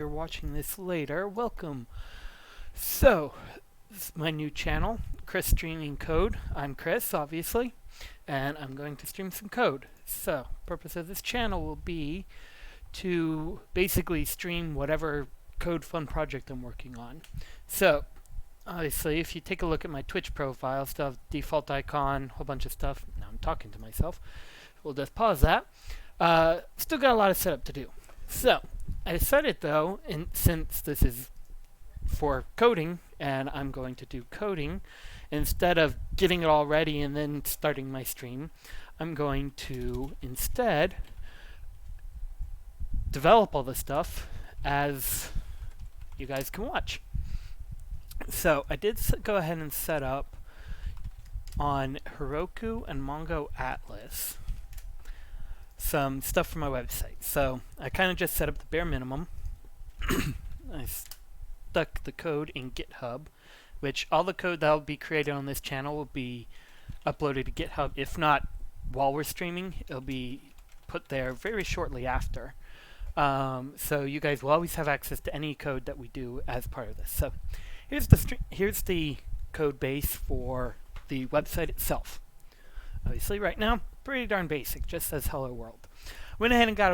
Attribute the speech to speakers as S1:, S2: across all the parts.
S1: you're watching this later, welcome. So, this is my new channel, Chris Streaming Code. I'm Chris, obviously, and I'm going to stream some code. So, purpose of this channel will be to basically stream whatever code fun project I'm working on. So, obviously, if you take a look at my Twitch profile, still have default icon, whole bunch of stuff. Now I'm talking to myself. We'll just pause that. Still got a lot of setup to do. So, I decided though, since this is for coding, and I'm going to do coding, instead of getting it all ready and then starting my stream, I'm going to instead develop all the stuff as you guys can watch. So I did go ahead and set up on Heroku and Mongo Atlas some stuff for my website. So I kind of just set up the bare minimum. I stuck the code in GitHub, which all the code that will be created on this channel will be uploaded to GitHub. If not while we're streaming, it'll be put there very shortly after. So you guys will always have access to any code that we do as part of this. So here's the code base for the website itself. Obviously, right now, pretty darn basic, just says hello world. Went ahead and got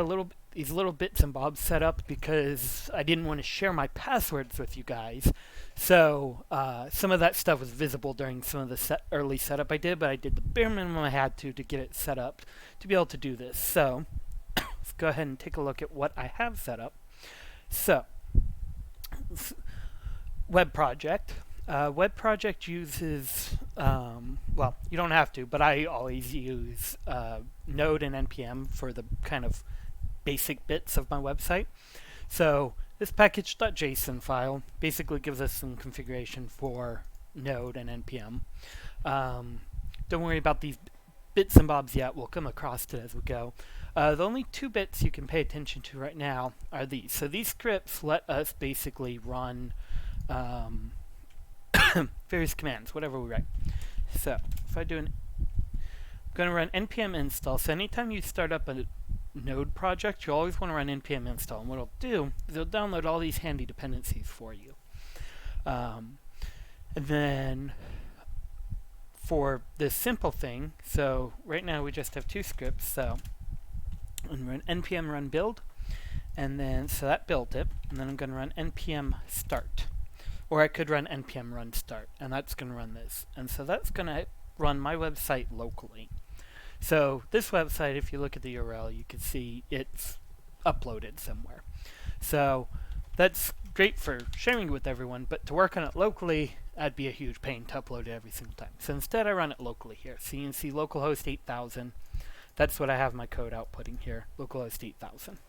S1: these little bits and bobs set up because I didn't want to share my passwords with you guys. So some of that stuff was visible during some of the early setup I did, but I did the bare minimum I had to get it set up to be able to do this. So let's go ahead and take a look at what I have set up. So web project. Web project uses, well, you don't have to, but I always use Node and NPM for the kind of basic bits of my website. So this package.json file basically gives us some configuration for Node and NPM. Don't worry about these bits and bobs yet. We'll come across it as we go. The only two bits you can pay attention to right now are these. So these scripts let us basically run various commands, whatever we write. So if I do I'm going to run npm install. So anytime you start up a Node project, you always want to run npm install. And what it'll do is it'll download all these handy dependencies for you. And then for this simple thing, so right now we just have two scripts. So I'm going to run npm run build, and then so that built it, and then I'm going to run npm start. Or I could run npm run start, and that's going to run this. And so that's going to run my website locally. So this website, if you look at the URL, you can see it's uploaded somewhere. So that's great for sharing it with everyone, but to work on it locally, that'd be a huge pain to upload it every single time. So instead I run it locally here. So you can see localhost 8000. That's what I have my code outputting here, localhost 8000.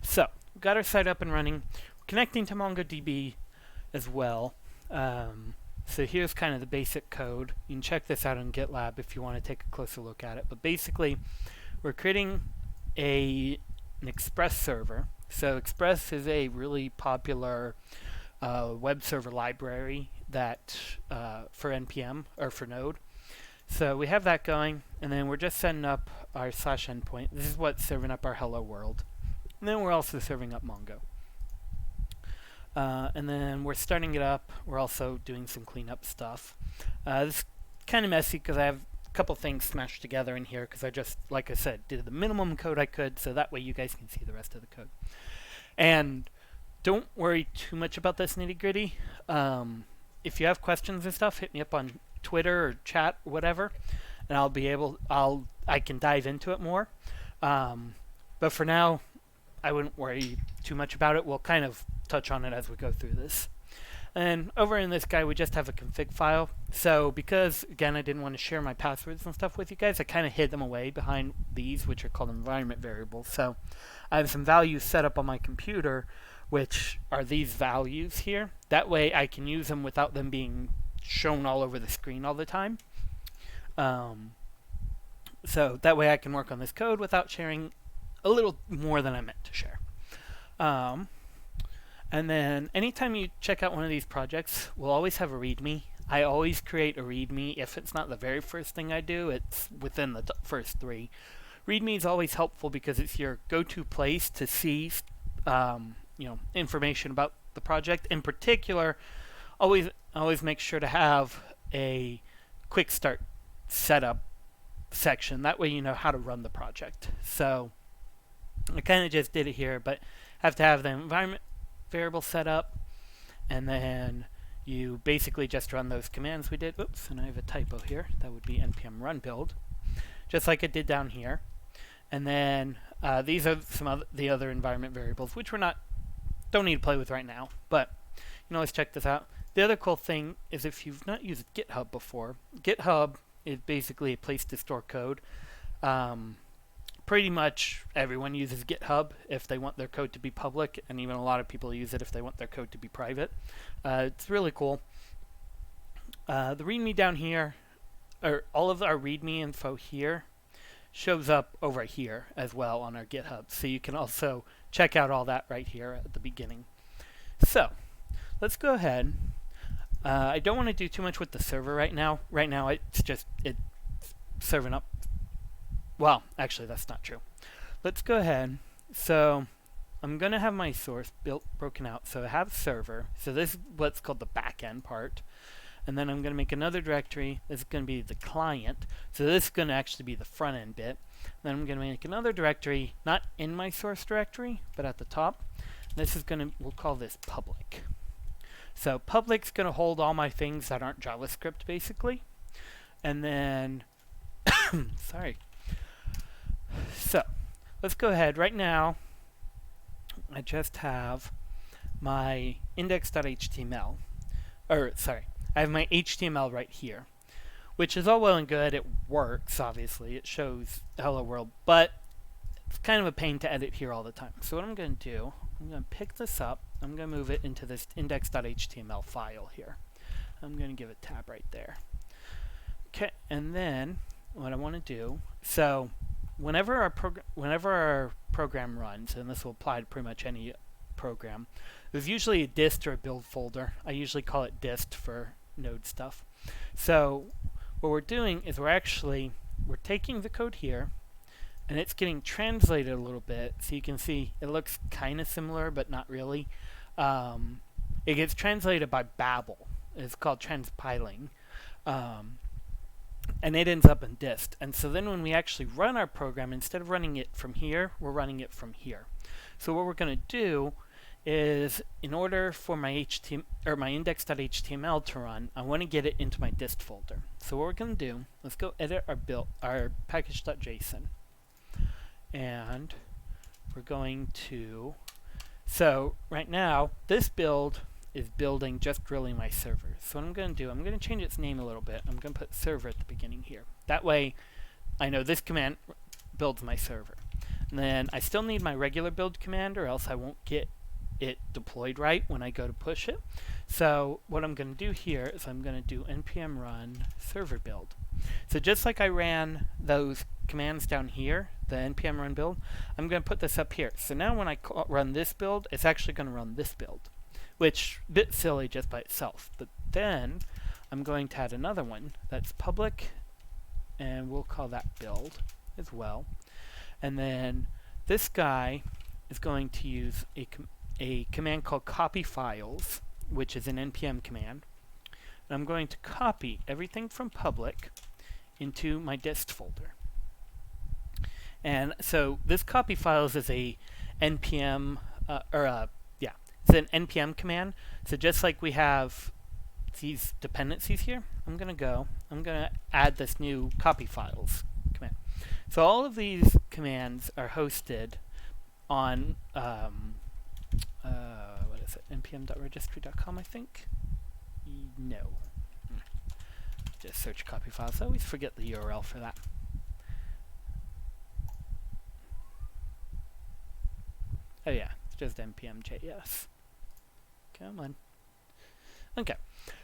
S1: So we've got our site up and running. Connecting to MongoDB as well. So here's kind of the basic code. You can check this out on GitLab if you want to take a closer look at it. But basically, we're creating an Express server. So Express is a really popular web server library that for NPM or for Node. So we have that going, and then we're just setting up our /endpoint. This is what's serving up our hello world. And then we're also serving up Mongo. And then we're starting it up. We're also doing some cleanup stuff. This is kind of messy because I have a couple things smashed together in here because I just, like I said, did the minimum code I could so that way you guys can see the rest of the code. And don't worry too much about this nitty-gritty. If you have questions and stuff, hit me up on Twitter or chat or whatever, and I can dive into it more. But for now, I wouldn't worry too much about it. We'll kind of touch on it as we go through this. And over in this guy, we just have a config file. So because, again, I didn't want to share my passwords and stuff with you guys, I kind of hid them away behind these, which are called environment variables. So I have some values set up on my computer, which are these values here. That way I can use them without them being shown all over the screen all the time. So that way I can work on this code without sharing a little more than I meant to share. And then anytime you check out one of these projects, we'll always have a README. I always create a README. If it's not the very first thing I do, it's within the first three. README is always helpful because it's your go-to place to see information about the project. In particular, always make sure to have a quick start setup section. That way you know how to run the project. So I kind of just did it here, but have to have the environment variable set up, and then you basically just run those commands we did. Oops, and I have a typo here. That would be npm run build, just like it did down here. And then these are some of the other environment variables, which don't need to play with right now, but you can always check this out. The other cool thing is, if you've not used GitHub before, GitHub is basically a place to store code. Pretty much everyone uses GitHub if they want their code to be public, and even a lot of people use it if they want their code to be private. It's really cool. The README down here, or all of our README info here, shows up over here as well on our GitHub. So you can also check out all that right here at the beginning. So let's go ahead. I don't want to do too much with the server right now. Right now it's serving up. Well, actually that's not true. Let's go ahead. So I'm going to have my source broken out. So I have server. So this is what's called the backend part. And then I'm going to make another directory. This is going to be the client. So this is going to actually be the front end bit. Then I'm going to make another directory, not in my source directory, but at the top. This is going to, we'll call this public. So public's going to hold all my things that aren't JavaScript, basically. And then, sorry. So let's go ahead. Right now, I just have my index.html. I have my HTML right here, which is all well and good. It works, obviously. It shows hello world, but it's kind of a pain to edit here all the time. So what I'm going to do, I'm going to pick this up. I'm going to move it into this index.html file here. I'm going to give a tab right there. Okay, and then what I want to do, so whenever our program runs, and this will apply to pretty much any program, there's usually a dist or a build folder. I usually call it dist for Node stuff. So what we're doing is we're taking the code here, and it's getting translated a little bit. So you can see it looks kind of similar, but not really. It gets translated by Babel. It's called transpiling. And it ends up in dist. And so then when we actually run our program, instead of running it from here, we're running it from here. So what we're going to do is, in order for my index.html to run, I want to get it into my dist folder. So what we're going to do, let's go edit our package.json. And we're going to, so right now, this build is building just really my server. So what I'm going to do, I'm going to change its name a little bit. I'm going to put server at the beginning here. That way, I know this command builds my server. And then I still need my regular build command, or else I won't get it deployed right when I go to push it. So what I'm going to do here is I'm going to do npm run server build. So just like I ran those commands down here, the npm run build, I'm going to put this up here. So now when I run this build, it's actually going to run this build, which is a bit silly just by itself. But then I'm going to add another one that's public, and we'll call that build as well. And then this guy is going to use a command called copy files, which is an npm command. And I'm going to copy everything from public into my dist folder. And so this copy files is a npm, it's an npm command. So just like we have these dependencies here, I'm going to add this new copy files command. So all of these commands are hosted on what is it? npm.registry.com, I think. No. Just search copy files. I always forget the URL for that. Oh yeah, it's just npm.js. Come on. Okay,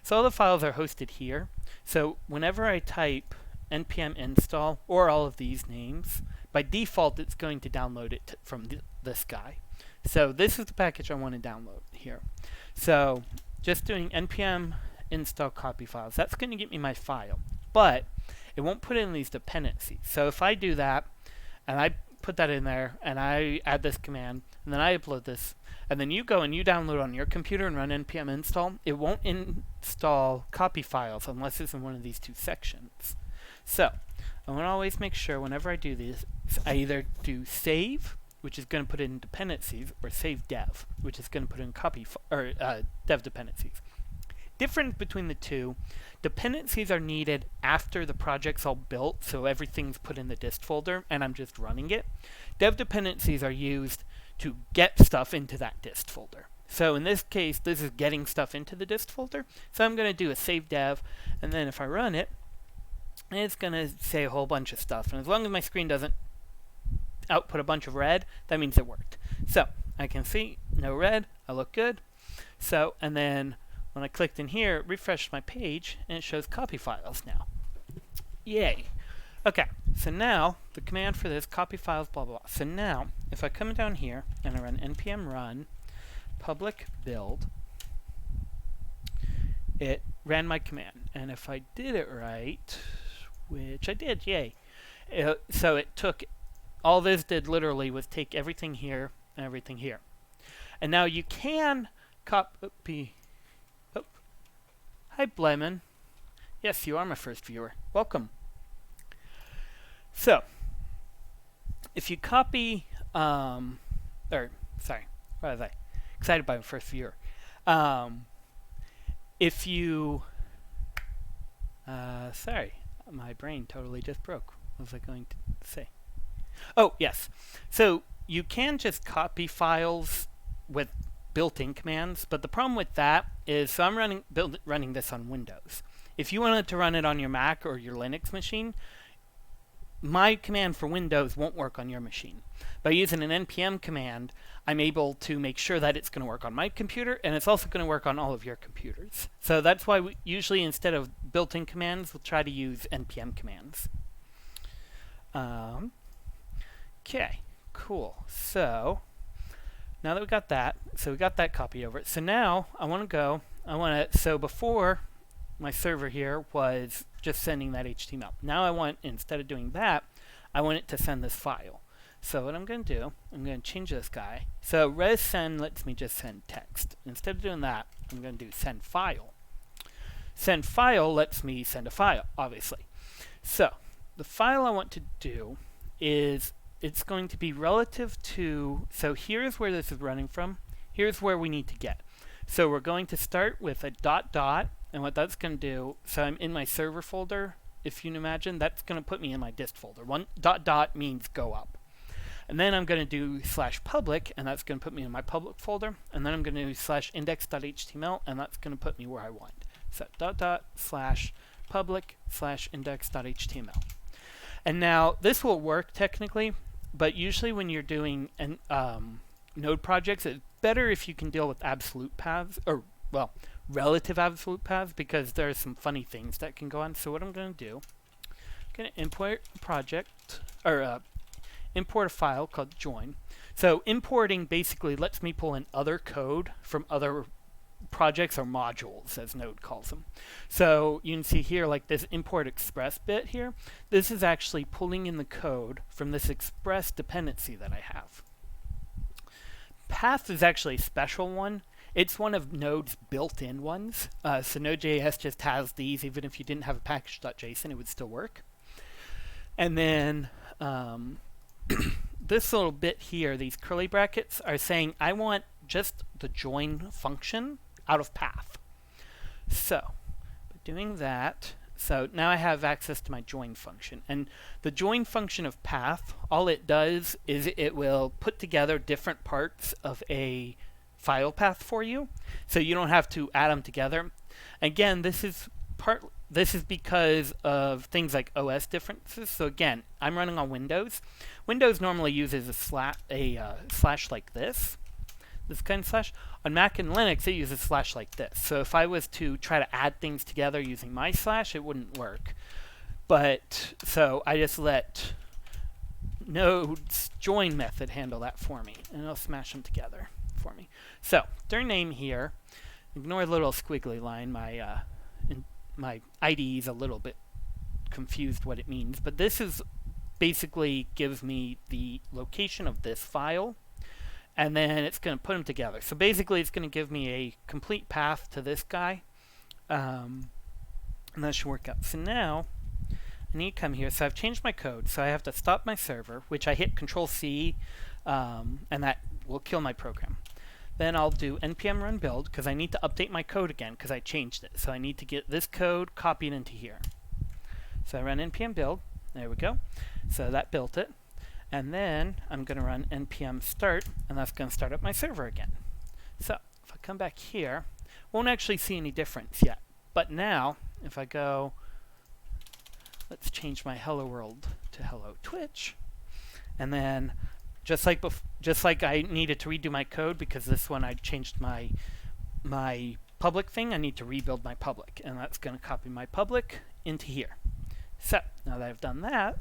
S1: so all the files are hosted here. So whenever I type npm install or all of these names, by default it's going to download it from this guy. So this is the package I want to download here. So just doing npm install copy files, that's going to get me my file, but it won't put in these dependencies. So if I do that and I put that in there, and I add this command, and then I upload this, and then you go and you download on your computer and run npm install. It won't install copy files unless it's in one of these two sections. So I want to always make sure whenever I do this, I either do save, which is going to put in dependencies, or save dev, which is going to put in dev dependencies. Difference between the two: dependencies are needed after the project's all built, so everything's put in the dist folder and I'm just running it. Dev dependencies are used to get stuff into that dist folder. So in this case, this is getting stuff into the dist folder. So I'm going to do a save dev, and then if I run it, it's going to say a whole bunch of stuff. And as long as my screen doesn't output a bunch of red, that means it worked. So I can see no red, I look good. So, and then when I clicked in here, it refreshed my page, and it shows copy files now. Yay. Okay, so now the command for this, copy files, blah, blah, blah. So now, if I come down here and I run npm run public build, it ran my command. And if I did it right, which I did, yay. So it took, all this did literally was take everything here and everything here. And now you can copy. Hi, Blyman. Yes, you are my first viewer. Welcome. So, if you copy, sorry, what was I? Excited by my first viewer. If you, sorry, my brain totally just broke. What was I going to say? Oh, yes. So, you can just copy files with built-in commands, but the problem with that is, so I'm running this on Windows. If you wanted to run it on your Mac or your Linux machine, my command for Windows won't work on your machine. By using an npm command, I'm able to make sure that it's going to work on my computer, and it's also going to work on all of your computers. So that's why we usually, instead of built-in commands, we'll try to use npm commands. Okay, cool. So now that we got that, so we got that copy over it. So now I want to go, so before my server here was just sending that HTML. Now I want, instead of doing that, I want it to send this file. So what I'm going to do, I'm going to change this guy. So res send lets me just send text. Instead of doing that, I'm going to do send file. Send file lets me send a file, obviously. So the file I want to do is, it's going to be relative to, so here's where this is running from. Here's where we need to get. So we're going to start with a ... And what that's going to do, so I'm in my server folder, if you can imagine, that's going to put me in my dist folder. One ... means go up. And then I'm going to do /public, and that's going to put me in my public folder. And then I'm going to do /index.html, and that's going to put me where I want. So ... /public/index.html. And now this will work technically, but usually when you're doing node projects, it's better if you can deal with absolute paths, or, well, relative absolute paths, because there are some funny things that can go on. So what I'm going to do, I'm going to import a project, or import a file called join. So importing basically lets me pull in other code from other projects or modules, as Node calls them. So you can see here, like this import express bit here, this is actually pulling in the code from this express dependency that I have. Path is actually a special one. It's one of Node's built-in ones. So Node.js just has these. Even if you didn't have a package.json, it would still work. And then this little bit here, these curly brackets, are saying I want just the join function out of path. So by doing that, so now I have access to my join function. And the join function of path, all it does is it will put together different parts of a file path for you, so you don't have to add them together. Again, this is because of things like OS differences. So again, I'm running on Windows. Windows normally uses a slash like this kind of slash. On Mac and Linux, it uses slash like this. So if I was to try to add things together using my slash, it wouldn't work. But so I just let Node's join method handle that for me, and it'll smash them together for me. So their name here, ignore the little squiggly line. My IDE is a little bit confused what it means, but this is basically gives me the location of this file, and then it's going to put them together. So basically it's going to give me a complete path to this guy, and that should work out. So now I need to come here. So I've changed my code, so I have to stop my server, which I hit Control C, and that will kill my program. Then I'll do npm run build, because I need to update my code again, because I changed it. So I need to get this code copied into here. So I run npm build. There we go. So that built it. And then I'm going to run npm start, and that's going to start up my server again. So if I come back here, won't actually see any difference yet. But now, if I go, let's change my hello world to hello Twitch, and then just like I needed to redo my code because this one I changed my public thing, I need to rebuild my public, and that's going to copy my public into here. So now that I've done that,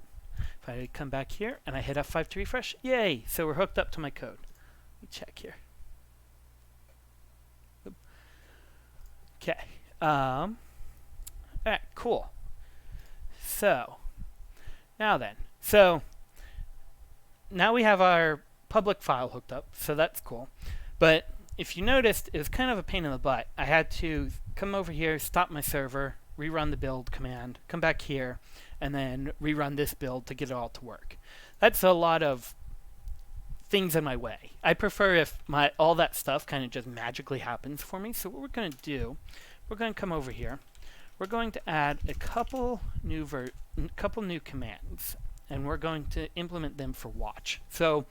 S1: if I come back here and I hit F5 to refresh, yay! So we're hooked up to my code. Let me check here. Okay. Alright, cool. So now then, now we have our public file hooked up, so that's cool. But if you noticed, it was kind of a pain in the butt. I had to come over here, stop my server, rerun the build command, come back here, and then rerun this build to get it all to work. That's a lot of things in my way. I prefer if all that stuff kind of just magically happens for me. So what we're going to do, we're going to come over here. We're going to add a couple new commands, and we're going to implement them for watch. So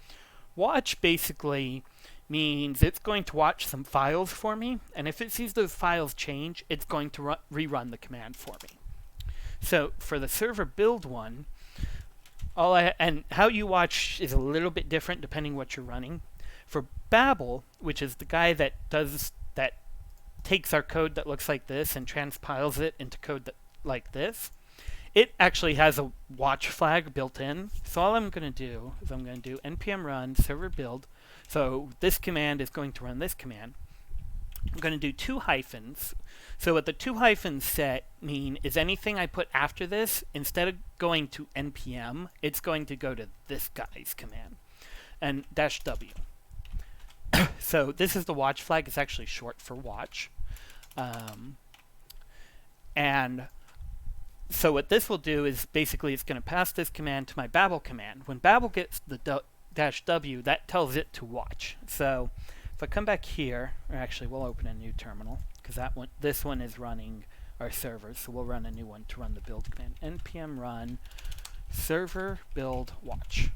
S1: watch basically means it's going to watch some files for me, and if it sees those files change, it's going to rerun the command for me. So for the server build one, and how you watch is a little bit different depending what you're running. For Babel, which is the guy that takes our code that looks like this and transpiles it into code like this, it actually has a watch flag built in. So all I'm going to do is I'm going to do npm run server build. So this command is going to run this command. I'm going to do 2 hyphens. So what the 2 hyphens set mean is anything I put after this, instead of going to npm, it's going to go to this guy's command, and -w. So this is the watch flag. It's actually short for watch. And so what this will do is basically it's going to pass this command to my Babel command. When Babel gets the -w, that tells it to watch. So if I come back here, or actually we'll open a new terminal, because this one is running our server, so we'll run a new one to run the build command. npm run server build watch.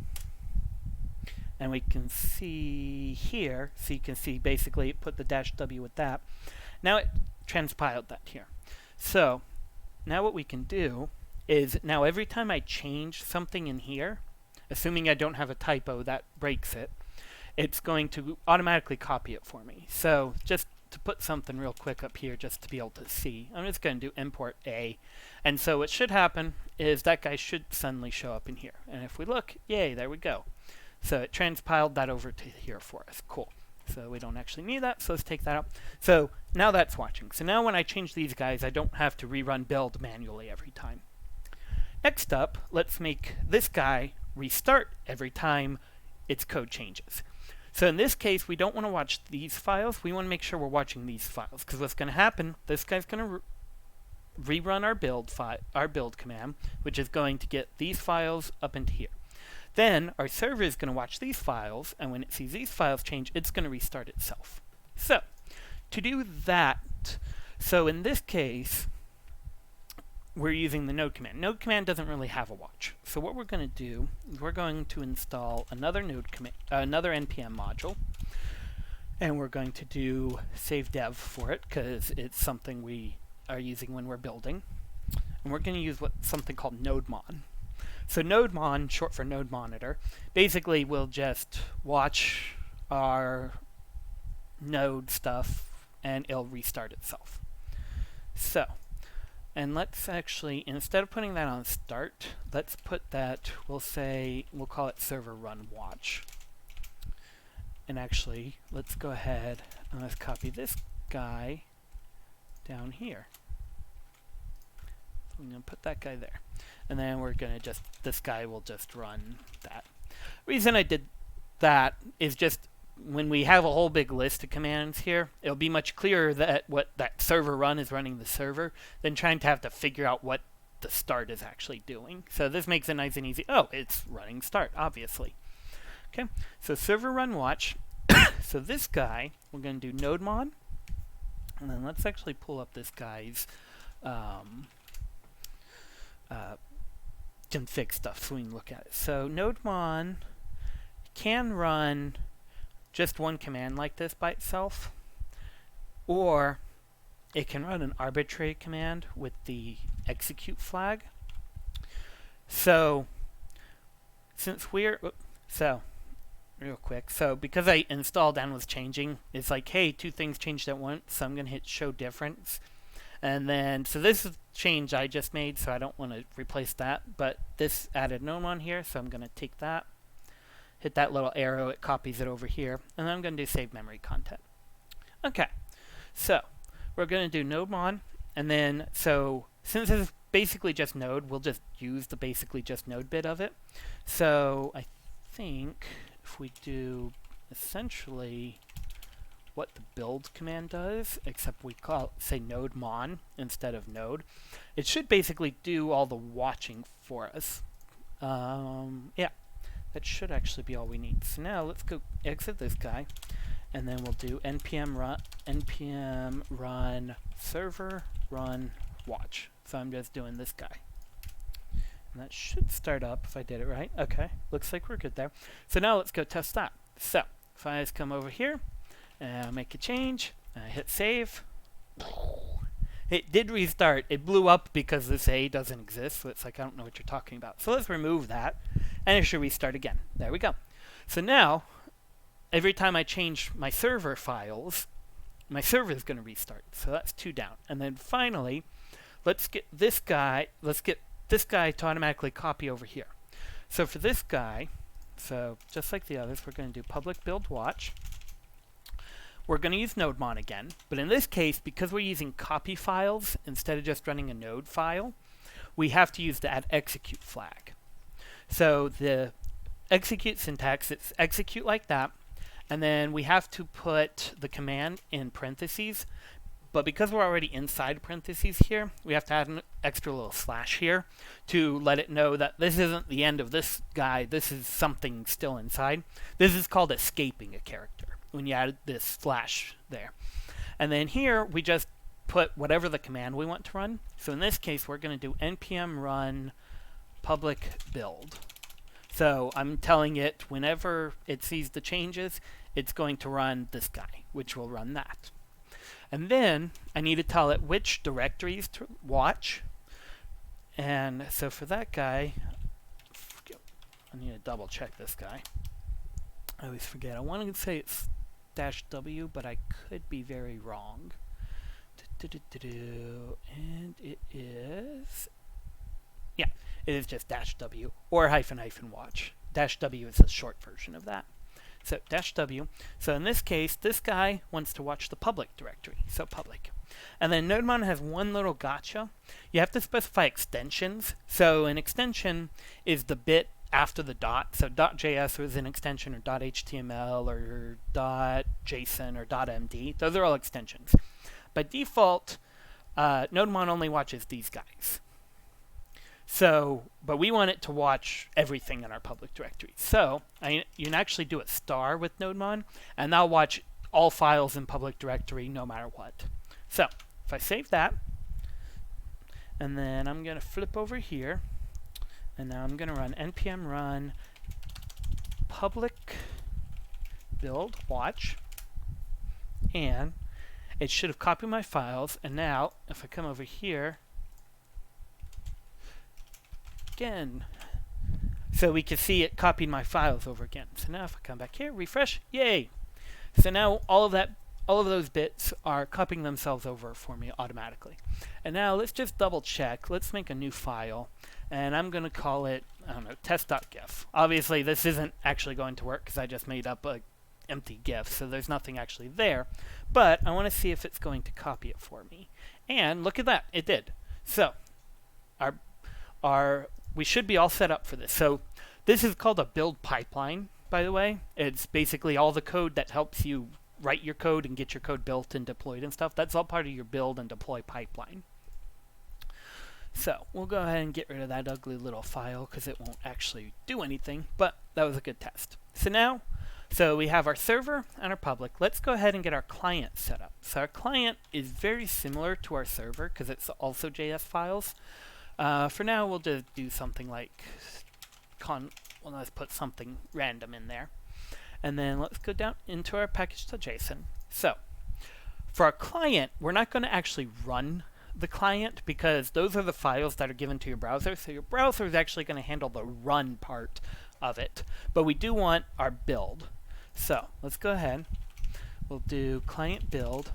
S1: And we can see here, so you can see basically it put the -w with that. Now it transpiled that here. So now what we can do is, now every time I change something in here, assuming I don't have a typo that breaks it, it's going to automatically copy it for me. So just to put something real quick up here just to be able to see, I'm just going to do import A. And so what should happen is that guy should suddenly show up in here. And if we look, yay, there we go. So it transpiled that over to here for us. Cool. So we don't actually need that, so let's take that out. So now that's watching. So now when I change these guys, I don't have to rerun build manually every time. Next up, let's make this guy restart every time its code changes. So in this case, we don't want to watch these files. We want to make sure we're watching these files, because what's going to happen, this guy's going to rerun our build command, which is going to get these files up into here. Then our server is going to watch these files, and when it sees these files change, it's going to restart itself. So to do that, so in this case, we're using the node command. Node command doesn't really have a watch. So what we're going to do is we're going to install another another npm module, and we're going to do save dev for it because it's something we are using when we're building. And we're going to use something called nodemon. So nodemon, short for node monitor, basically will just watch our node stuff and it'll restart itself. So, and let's actually, instead of putting that on start, let's put that, we'll call it server run watch. And actually, let's go ahead and let's copy this guy down here. I'm going to put that guy there. And then we're going to just, this guy will just run that. Reason I did that is just when we have a whole big list of commands here, it'll be much clearer that what that server run is running the server than trying to have to figure out what the start is actually doing. So this makes it nice and easy. Oh, it's running start, obviously. Okay, so server run watch. So this guy, we're going to do node mod. And then let's actually pull up this guy's config stuff so we can look at it. So node mod can run just one command like this by itself, or it can run an arbitrary command with the execute flag. So since we're real quick, so because I installed and was changing, it's like, hey, two things changed at once, so I'm going to hit show difference. And then, so this is change I just made, so I don't want to replace that, but this added node on here, so I'm going to take that, hit that little arrow, it copies it over here, and then I'm going to do save memory content. Okay, so we're going to do node mod, and then, so since this is basically just node, we'll just use the basically just node bit of it. So I think if we do essentially what the build command does, except we call it, say, node mon instead of node, it should basically do all the watching for us. Yeah, that should actually be all we need. So now let's go exit this guy, and then we'll do npm run server run watch. So I'm just doing this guy. And that should start up if I did it right. Okay, looks like we're good there. So now let's go test that. So if I just come over here, and make a change, and I hit save. It did restart. It blew up because this A doesn't exist, so it's like, I don't know what you're talking about. So let's remove that, and it should restart again. There we go. So now, every time I change my server files, my server is going to restart. So that's 2 down. And then finally, let's get this guy to automatically copy over here. So for this guy, so just like the others, we're going to do public build watch. We're going to use node mon again, but in this case, because we're using copy files instead of just running a node file, we have to use that execute flag. So the execute syntax, it's execute like that, and then we have to put the command in parentheses, but because we're already inside parentheses here, we have to add an extra little slash here to let it know that this isn't the end of this guy, this is something still inside. This is called escaping a character, when you add this slash there. And then here, we just put whatever the command we want to run. So in this case, we're going to do npm run public build. So I'm telling it whenever it sees the changes, it's going to run this guy, which will run that. And then I need to tell it which directories to watch. And so for that guy, I need to double check this guy. I always forget. I want to say it's -w, but I could be very wrong. And it is, yeah, it is just -w or -- watch. -w is the short version of that. So -w. So in this case, this guy wants to watch the public directory. So public. And then nodemon has one little gotcha. You have to specify extensions. So an extension is the bit after the dot. So .js is an extension, or .html, or .json, or .md. Those are all extensions. By default, nodemon only watches these guys. So, but we want it to watch everything in our public directory. So you can actually do a star with nodemon, and that'll watch all files in public directory no matter what. So if I save that, and then I'm going to flip over here, and now I'm going to run npm run public build watch, and it should have copied my files. And now if I come over here again, so we can see it copied my files over again. So now if I come back here, refresh, yay! So now all of those bits are copying themselves over for me automatically. And now let's just double check. Let's make a new file, and I'm going to call it, I don't know, test.gif. Obviously this isn't actually going to work because I just made up a empty GIF, so there's nothing actually there. But I want to see if it's going to copy it for me. And look at that, it did. So we should be all set up for this. So this is called a build pipeline, by the way. It's basically all the code that helps you write your code and get your code built and deployed and stuff. That's all part of your build and deploy pipeline. So we'll go ahead and get rid of that ugly little file because it won't actually do anything, but that was a good test. So we have our server and our public. Let's go ahead and get our client set up. So our client is very similar to our server because it's also JS files. For now, we'll just do something like let's put something random in there. And then let's go down into our package.json. So for our client, we're not going to actually run the client because those are the files that are given to your browser. So your browser is actually going to handle the run part of it. But we do want our build. So let's go ahead. We'll do client build.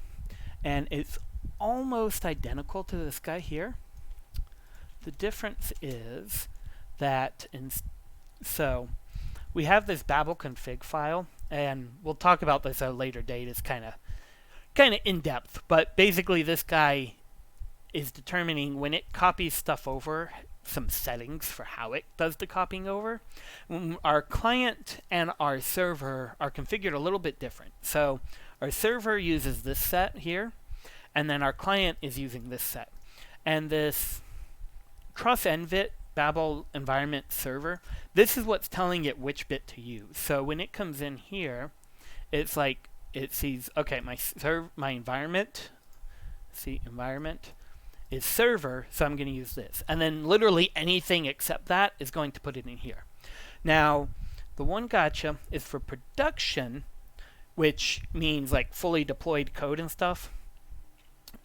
S1: And it's almost identical to this guy here. The difference is that so we have this Babel config file, and we'll talk about this at a later date. It's kind of in depth, but basically this guy is determining when it copies stuff over some settings for how it does the copying over. Our client and our server are configured a little bit different. So our server uses this set here, and then our client is using this set. And this cross-envit Babel environment server, this is what's telling it which bit to use. So when it comes in here, it's like it sees, okay, my environment, environment is server, so I'm going to use this. And then literally anything except that is going to put it in here. Now, the one gotcha is for production, which means like fully deployed code and stuff.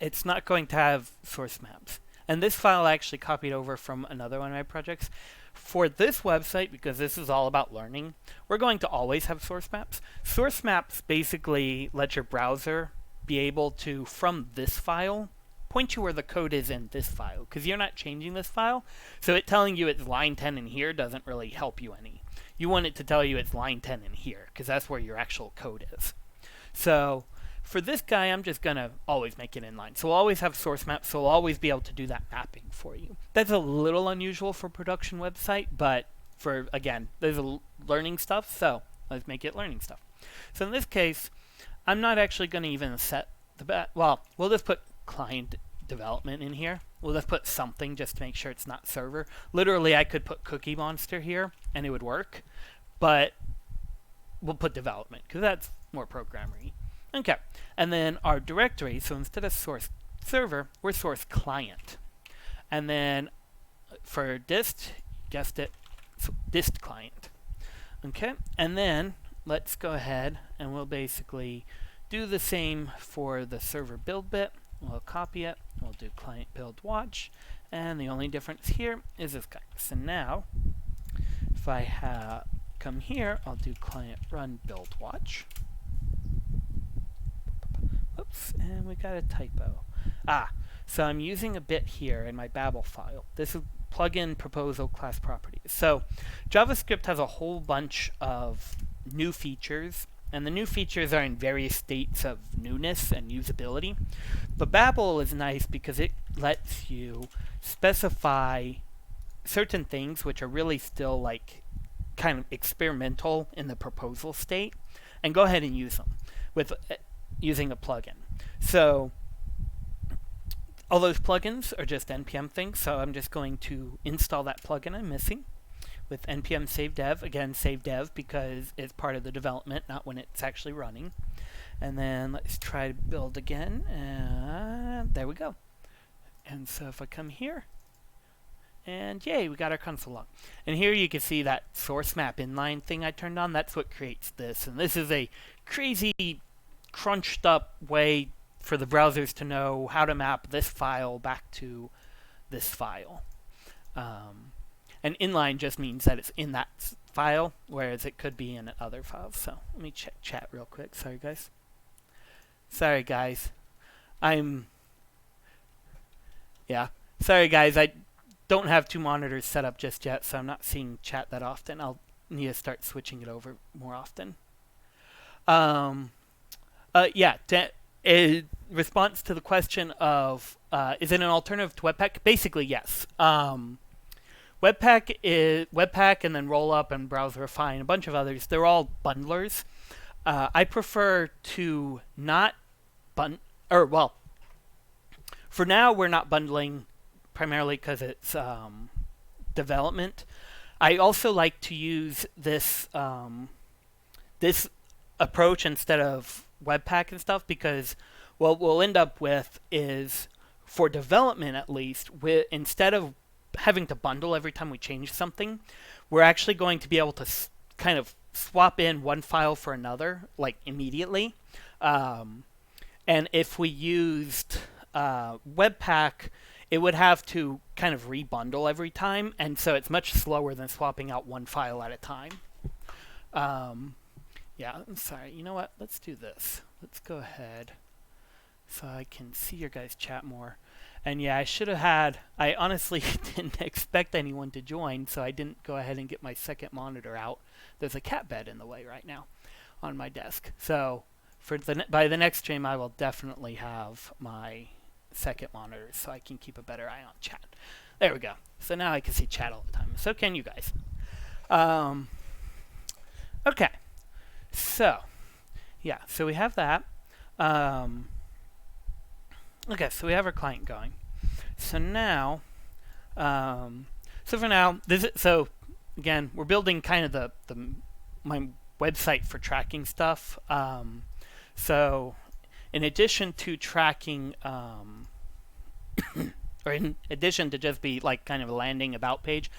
S1: It's not going to have source maps. And this file I actually copied over from another one of my projects. For this website, because this is all about learning, we're going to always have source maps. Source maps basically let your browser be able to, from this file, point you where the code is in this file, because you're not changing this file. So it telling you it's line 10 in here doesn't really help you any. You want it to tell you it's line 10 in here, because that's where your actual code is. So for this guy, I'm just going to always make it inline. So we'll always have source maps, so we'll always be able to do that mapping for you. That's a little unusual for a production website, but for, again, there's a learning stuff, so let's make it learning stuff. So in this case, I'm not actually going to even set well, we'll just put client development in here. We'll just put something just to make sure it's not server. Literally, I could put Cookie Monster here, and it would work, but we'll put development, because that's more programmery. Okay, and then our directory, so instead of source server, we're source client. And then for dist, guessed it, so dist client. Okay, and then let's go ahead and we'll basically do the same for the server build bit. We'll copy it, we'll do client build watch, and the only difference here is this guy. So now, if I come here, I'll do client run build watch. Oops, and we got a typo. So I'm using a bit here in my Babel file. This is plugin proposal class properties. So JavaScript has a whole bunch of new features, and the new features are in various states of newness and usability. But Babel is nice because it lets you specify certain things which are really still like kind of experimental in the proposal state, and go ahead and use them with using a plugin. So all those plugins are just npm things, so I'm just going to install that plugin I'm missing with npm save dev. Again, save dev because it's part of the development, not when it's actually running. And then let's try to build again, and there we go. And so if I come here, and yay, we got our console log. And here you can see that source map inline thing I turned on. That's what creates this. And this is a crazy crunched up way for the browsers to know how to map this file back to this file. And inline just means that it's in that file, whereas it could be in other files. So let me check chat real quick. Sorry guys. Sorry guys, I don't have two monitors set up just yet, so I'm not seeing chat that often. I'll need to start switching it over more often. response to the question of is it an alternative to Webpack? Basically, yes. Webpack and then Rollup and Browser Refine, a bunch of others. They're all bundlers. I prefer to not for now we're not bundling primarily because it's development. I also like to use this this approach instead of Webpack and stuff because what we'll end up with is, for development at least, instead of having to bundle every time we change something, we're actually going to be able to kind of swap in one file for another, like immediately. And if we used Webpack, it would have to kind of rebundle every time, and so it's much slower than swapping out one file at a time. Yeah, I'm sorry. You know what? Let's do this. Let's go ahead so I can see your guys' chat more. And yeah, I honestly didn't expect anyone to join, so I didn't go ahead and get my second monitor out. There's a cat bed in the way right now on my desk. So by the next stream, I will definitely have my second monitor so I can keep a better eye on chat. There we go. So now I can see chat all the time. So can you guys. Okay. So, yeah. So we have that. Okay, so we have our client going. So now, for now, again, we're building kind of my website for tracking stuff. So in addition to tracking, or in addition to just be like kind of a landing about page,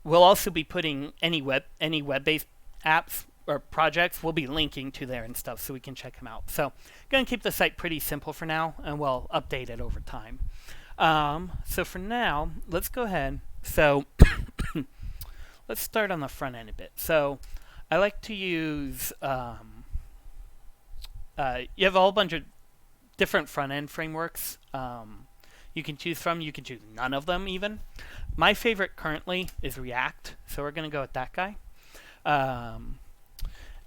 S1: we'll also be putting any web-based apps or projects we'll be linking to there and stuff so we can check them out. So going to keep the site pretty simple for now, and we'll update it over time. So for now, let's go ahead. So let's start on the front end a bit. So I like to use, you have a whole bunch of different front end frameworks you can choose from. You can choose none of them even. My favorite currently is React, so we're going to go with that guy.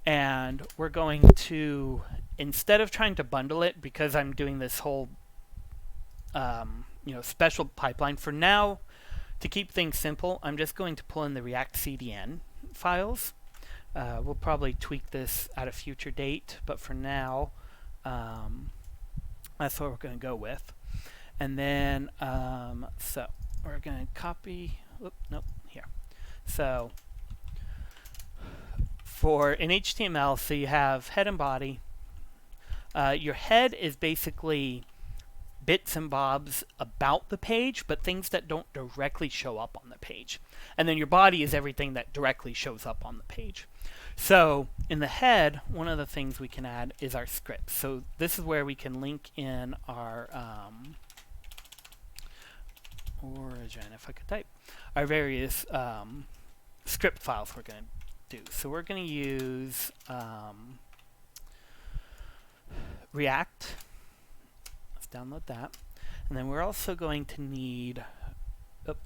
S1: And we're going to, instead of trying to bundle it, because I'm doing this whole special pipeline for now, to keep things simple, I'm just going to pull in the React CDN files. We'll probably tweak this at a future date, but for now, that's what we're going to go with. And then, so we're going to copy, here. So for in HTML, so you have head and body. Your head is basically bits and bobs about the page, but things that don't directly show up on the page. And then your body is everything that directly shows up on the page. So in the head, one of the things we can add is our scripts. So this is where we can link in our origin, if I could type, our various script files we're going to do. So we're going to use React. Let's download that. And then we're also going to need,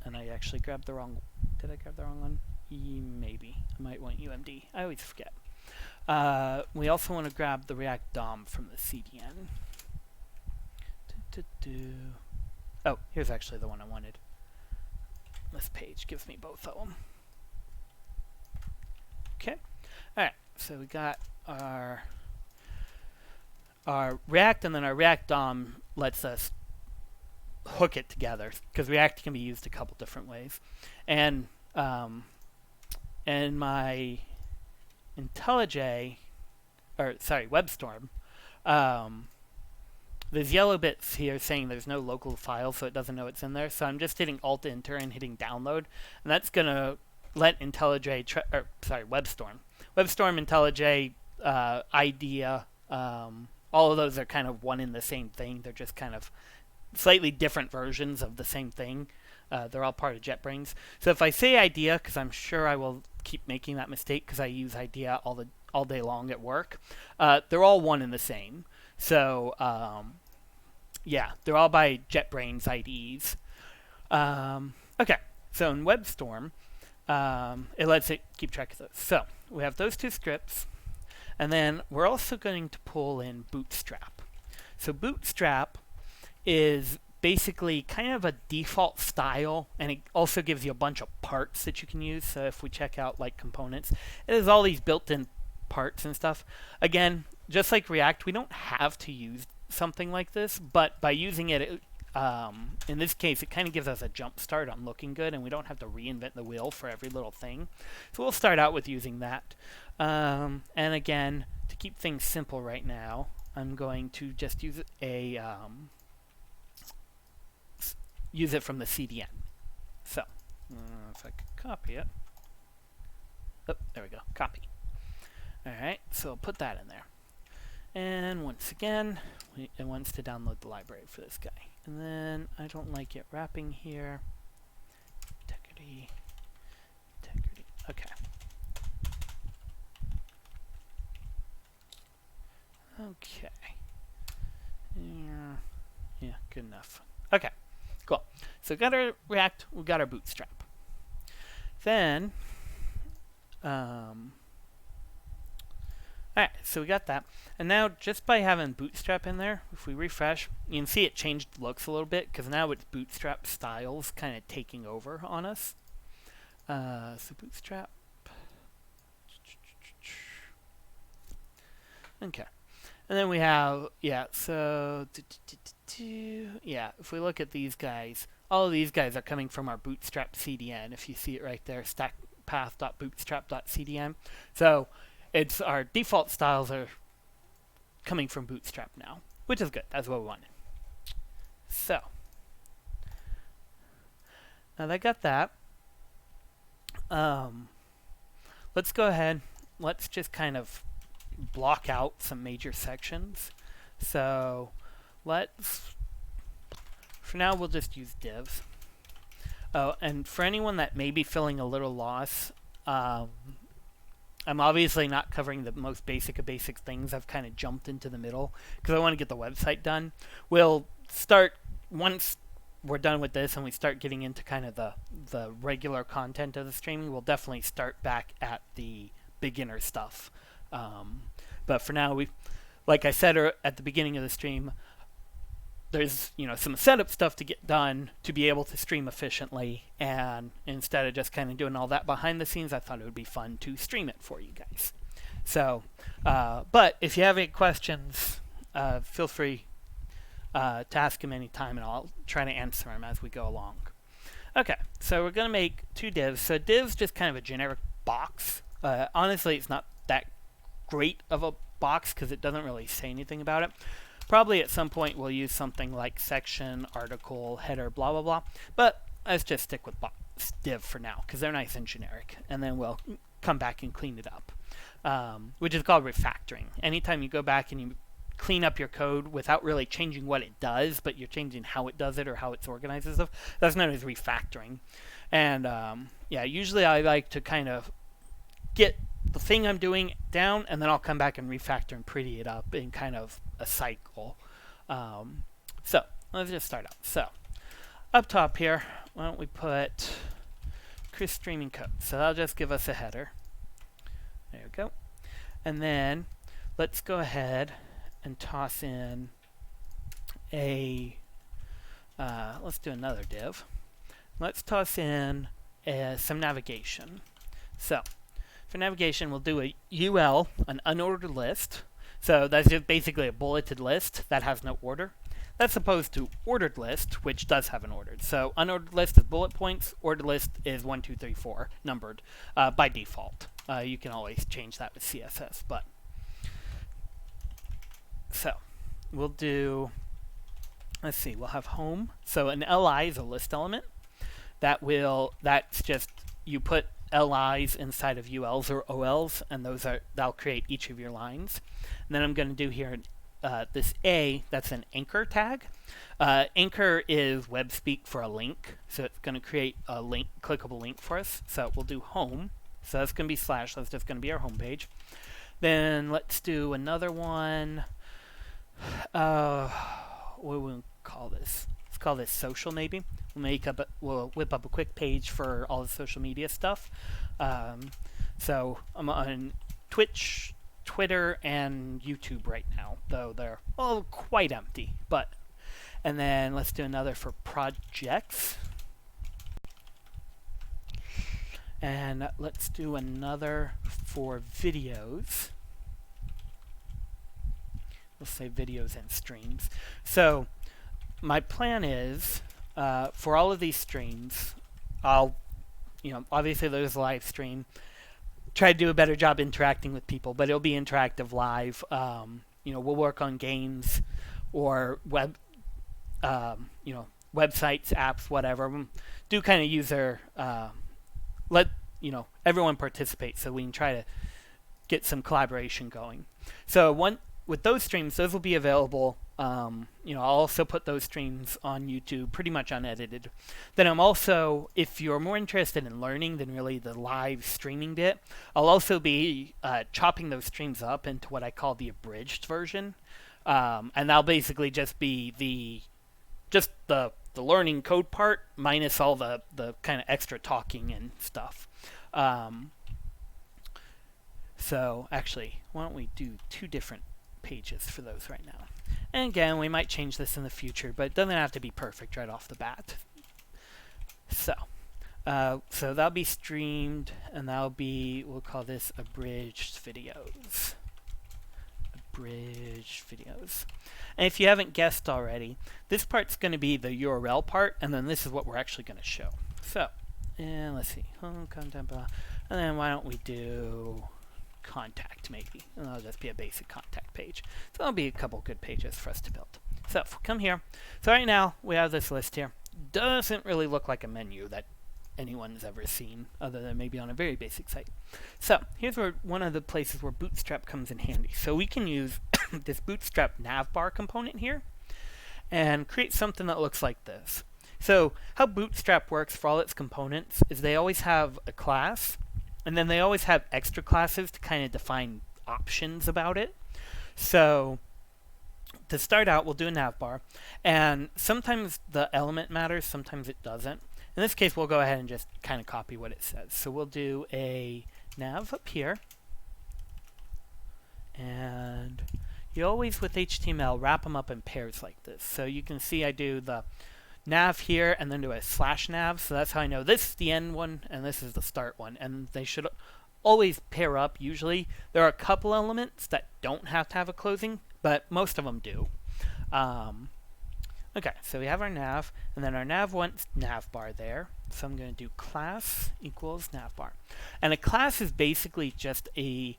S1: and I actually grabbed the wrong, did I grab the wrong one? Maybe. I might want UMD. I always forget. We also want to grab the React DOM from the CDN. Oh, here's actually the one I wanted. This page gives me both of them. Okay. Alright, so we got our React, and then our React DOM lets us hook it together, because React can be used a couple different ways. And my IntelliJ, WebStorm, there's yellow bits here saying there's no local file, so it doesn't know it's in there. So I'm just hitting Alt-Enter and hitting download, and that's going to let IntelliJ, WebStorm, IntelliJ, IDEA, all of those are kind of one in the same thing. They're just kind of slightly different versions of the same thing. They're all part of JetBrains. So if I say IDEA, because I'm sure I will keep making that mistake because I use IDEA all day long at work, they're all one and the same. So yeah, they're all by JetBrains IDEs. Okay, so in WebStorm, it lets it keep track of those. So we have those two scripts, and then we're also going to pull in Bootstrap. So Bootstrap is basically kind of a default style, and it also gives you a bunch of parts that you can use. So if we check out like components, it has all these built-in parts and stuff. Again, just like React, we don't have to use something like this, but by using it, in this case, it kind of gives us a jump start on looking good, and we don't have to reinvent the wheel for every little thing. So we'll start out with using that. And again, to keep things simple right now, I'm going to just use use it from the CDN. So if I could copy it. Oh, there we go. Copy. All right, so I'll put that in there. And once again, it wants to download the library for this guy. And then I don't like it wrapping here. Integrity. Okay. Okay. Yeah, good enough. Okay, cool. So we got our React, we got our Bootstrap. Then, alright, so we got that. And now, just by having Bootstrap in there, if we refresh, you can see it changed looks a little bit, because now it's Bootstrap styles kind of taking over on us. So Bootstrap. Okay. And then we have, so, yeah, if we look at these guys, all of these guys are coming from our Bootstrap CDN, if you see it right there, stackpath.bootstrap.cdn. So, it's our default styles are coming from Bootstrap now, which is good. That's what we wanted. So, now that I got that, let's go ahead. Let's just kind of block out some major sections. So, for now, we'll just use divs. Oh, and for anyone that may be feeling a little lost, I'm obviously not covering the most basic of basic things. I've kind of jumped into the middle because I want to get the website done. We'll start, once we're done with this and we start getting into kind of the regular content of the streaming, we'll definitely start back at the beginner stuff. But for now, like I said at the beginning of the stream, there's some setup stuff to get done to be able to stream efficiently, and instead of just kind of doing all that behind the scenes, I thought it would be fun to stream it for you guys. So, but if you have any questions, feel free to ask them anytime, and I'll try to answer them as we go along. Okay, so we're going to make two divs. So div's just kind of a generic box. Honestly, it's not that great of a box because it doesn't really say anything about it. Probably at some point we'll use something like section, article, header, blah, blah, blah. But let's just stick with div for now because they're nice and generic. And then we'll come back and clean it up, which is called refactoring. Anytime you go back and you clean up your code without really changing what it does, but you're changing how it does it or how it's organized and stuff, that's known as refactoring. And yeah, usually I like to kind of get the thing I'm doing down, and then I'll come back and refactor and pretty it up in kind of a cycle. So let's just start out. So up top here, why don't we put Chris streaming code? So that'll just give us a header. There we go. And then let's go ahead and toss in a let's do another div. Let's toss in some navigation. So for navigation, we'll do a UL, an unordered list. So that's just basically a bulleted list that has no order. That's opposed to ordered list, which does have an ordered. So unordered list is bullet points. Ordered list is 1, 2, 3, 4 numbered by default. You can always change that with CSS. But so we'll do. Let's see. We'll have home. So an LI is a list element. That's just you put LIs inside of ULs or OLs, and that'll create each of your lines. And then I'm going to do here this A, that's an anchor tag. Anchor is web speak for a link, so it's going to create a link, clickable link for us. So we'll do home. So that's going to be slash. That's just going to be our home page. Then let's do another one. What do we call this? Let's call this social maybe. We'll whip up a quick page for all the social media stuff. So I'm on Twitch Twitter and YouTube right now, though they're quite empty. And then let's do another for projects. And let's do another for videos. We'll say videos and streams. So my plan is for all of these streams, I'll, obviously there's a live stream. Try to do a better job interacting with people, but it'll be interactive live. We'll work on games or websites, apps, whatever. Do kind of user, let everyone participate so we can try to get some collaboration going. So with those streams, those will be available. I'll also put those streams on YouTube, pretty much unedited. Then I'm also, if you're more interested in learning than really the live streaming bit, I'll also be chopping those streams up into what I call the abridged version. And that'll basically just be the learning code part minus all the kind of extra talking and stuff. So actually, why don't we do 2 different pages for those right now? And again, we might change this in the future, but it doesn't have to be perfect right off the bat. So that'll be streamed, and that'll be, we'll call this abridged videos. Abridged videos. And if you haven't guessed already, this part's going to be the URL part, and then this is what we're actually going to show. So, and let's see, home content, blah, and then why don't we do contact maybe, and that'll just be a basic contact page. So that'll be a couple good pages for us to build. So if we come here, so right now we have this list here. Doesn't really look like a menu that anyone's ever seen, other than maybe on a very basic site. So here's where one of the places where Bootstrap comes in handy. So we can use this Bootstrap navbar component here and create something that looks like this. So how Bootstrap works for all its components is they always have a class, and then they always have extra classes to kind of define options about it. So to start out, we'll do a navbar, and sometimes the element matters, sometimes it doesn't. In this case, we'll go ahead and just kind of copy what it says. So we'll do a nav up here, and you always, with HTML, wrap them up in pairs like this. So you can see I do the nav here and then do a /nav, so that's how I know this is the end one and this is the start one, and they should always pair up. Usually there are a couple elements that don't have to have a closing, but most of them do. Okay, so we have our nav, and then our nav wants navbar there, so I'm going to do class equals navbar. And a class is basically just a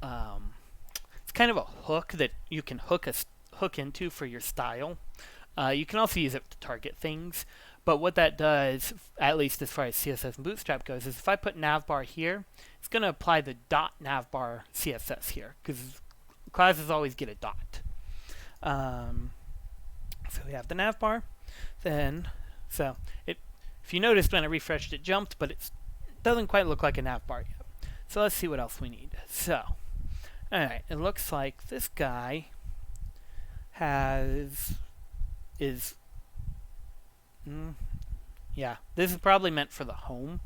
S1: it's kind of a hook that you can hook into for your style. You can also use it to target things, but what that does, at least as far as CSS and Bootstrap goes, is if I put navbar here, it's going to apply the .navbar CSS here, because classes always get a dot. So we have the navbar. Then, if you noticed when I refreshed, it jumped, but it doesn't quite look like a navbar yet. So let's see what else we need. So, alright, it looks like this guy yeah, this is probably meant for the home,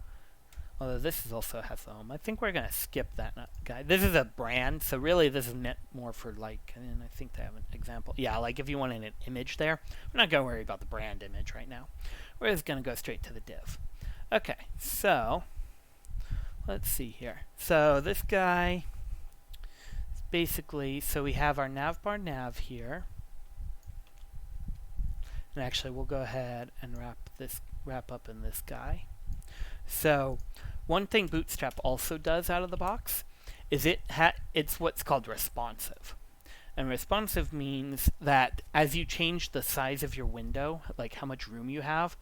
S1: although this is also has the home. I think we're going to skip that guy. This is a brand, so really this is meant more for like, and I think they have an example. Yeah, like if you wanted an image there. We're not going to worry about the brand image right now. We're just going to go straight to the div. Okay, so let's see here. So this guy is basically, so we have our navbar nav here. And actually, we'll go ahead and wrap up in this guy. So one thing Bootstrap also does out of the box is it's what's called responsive. And responsive means that as you change the size of your window, like how much room you have,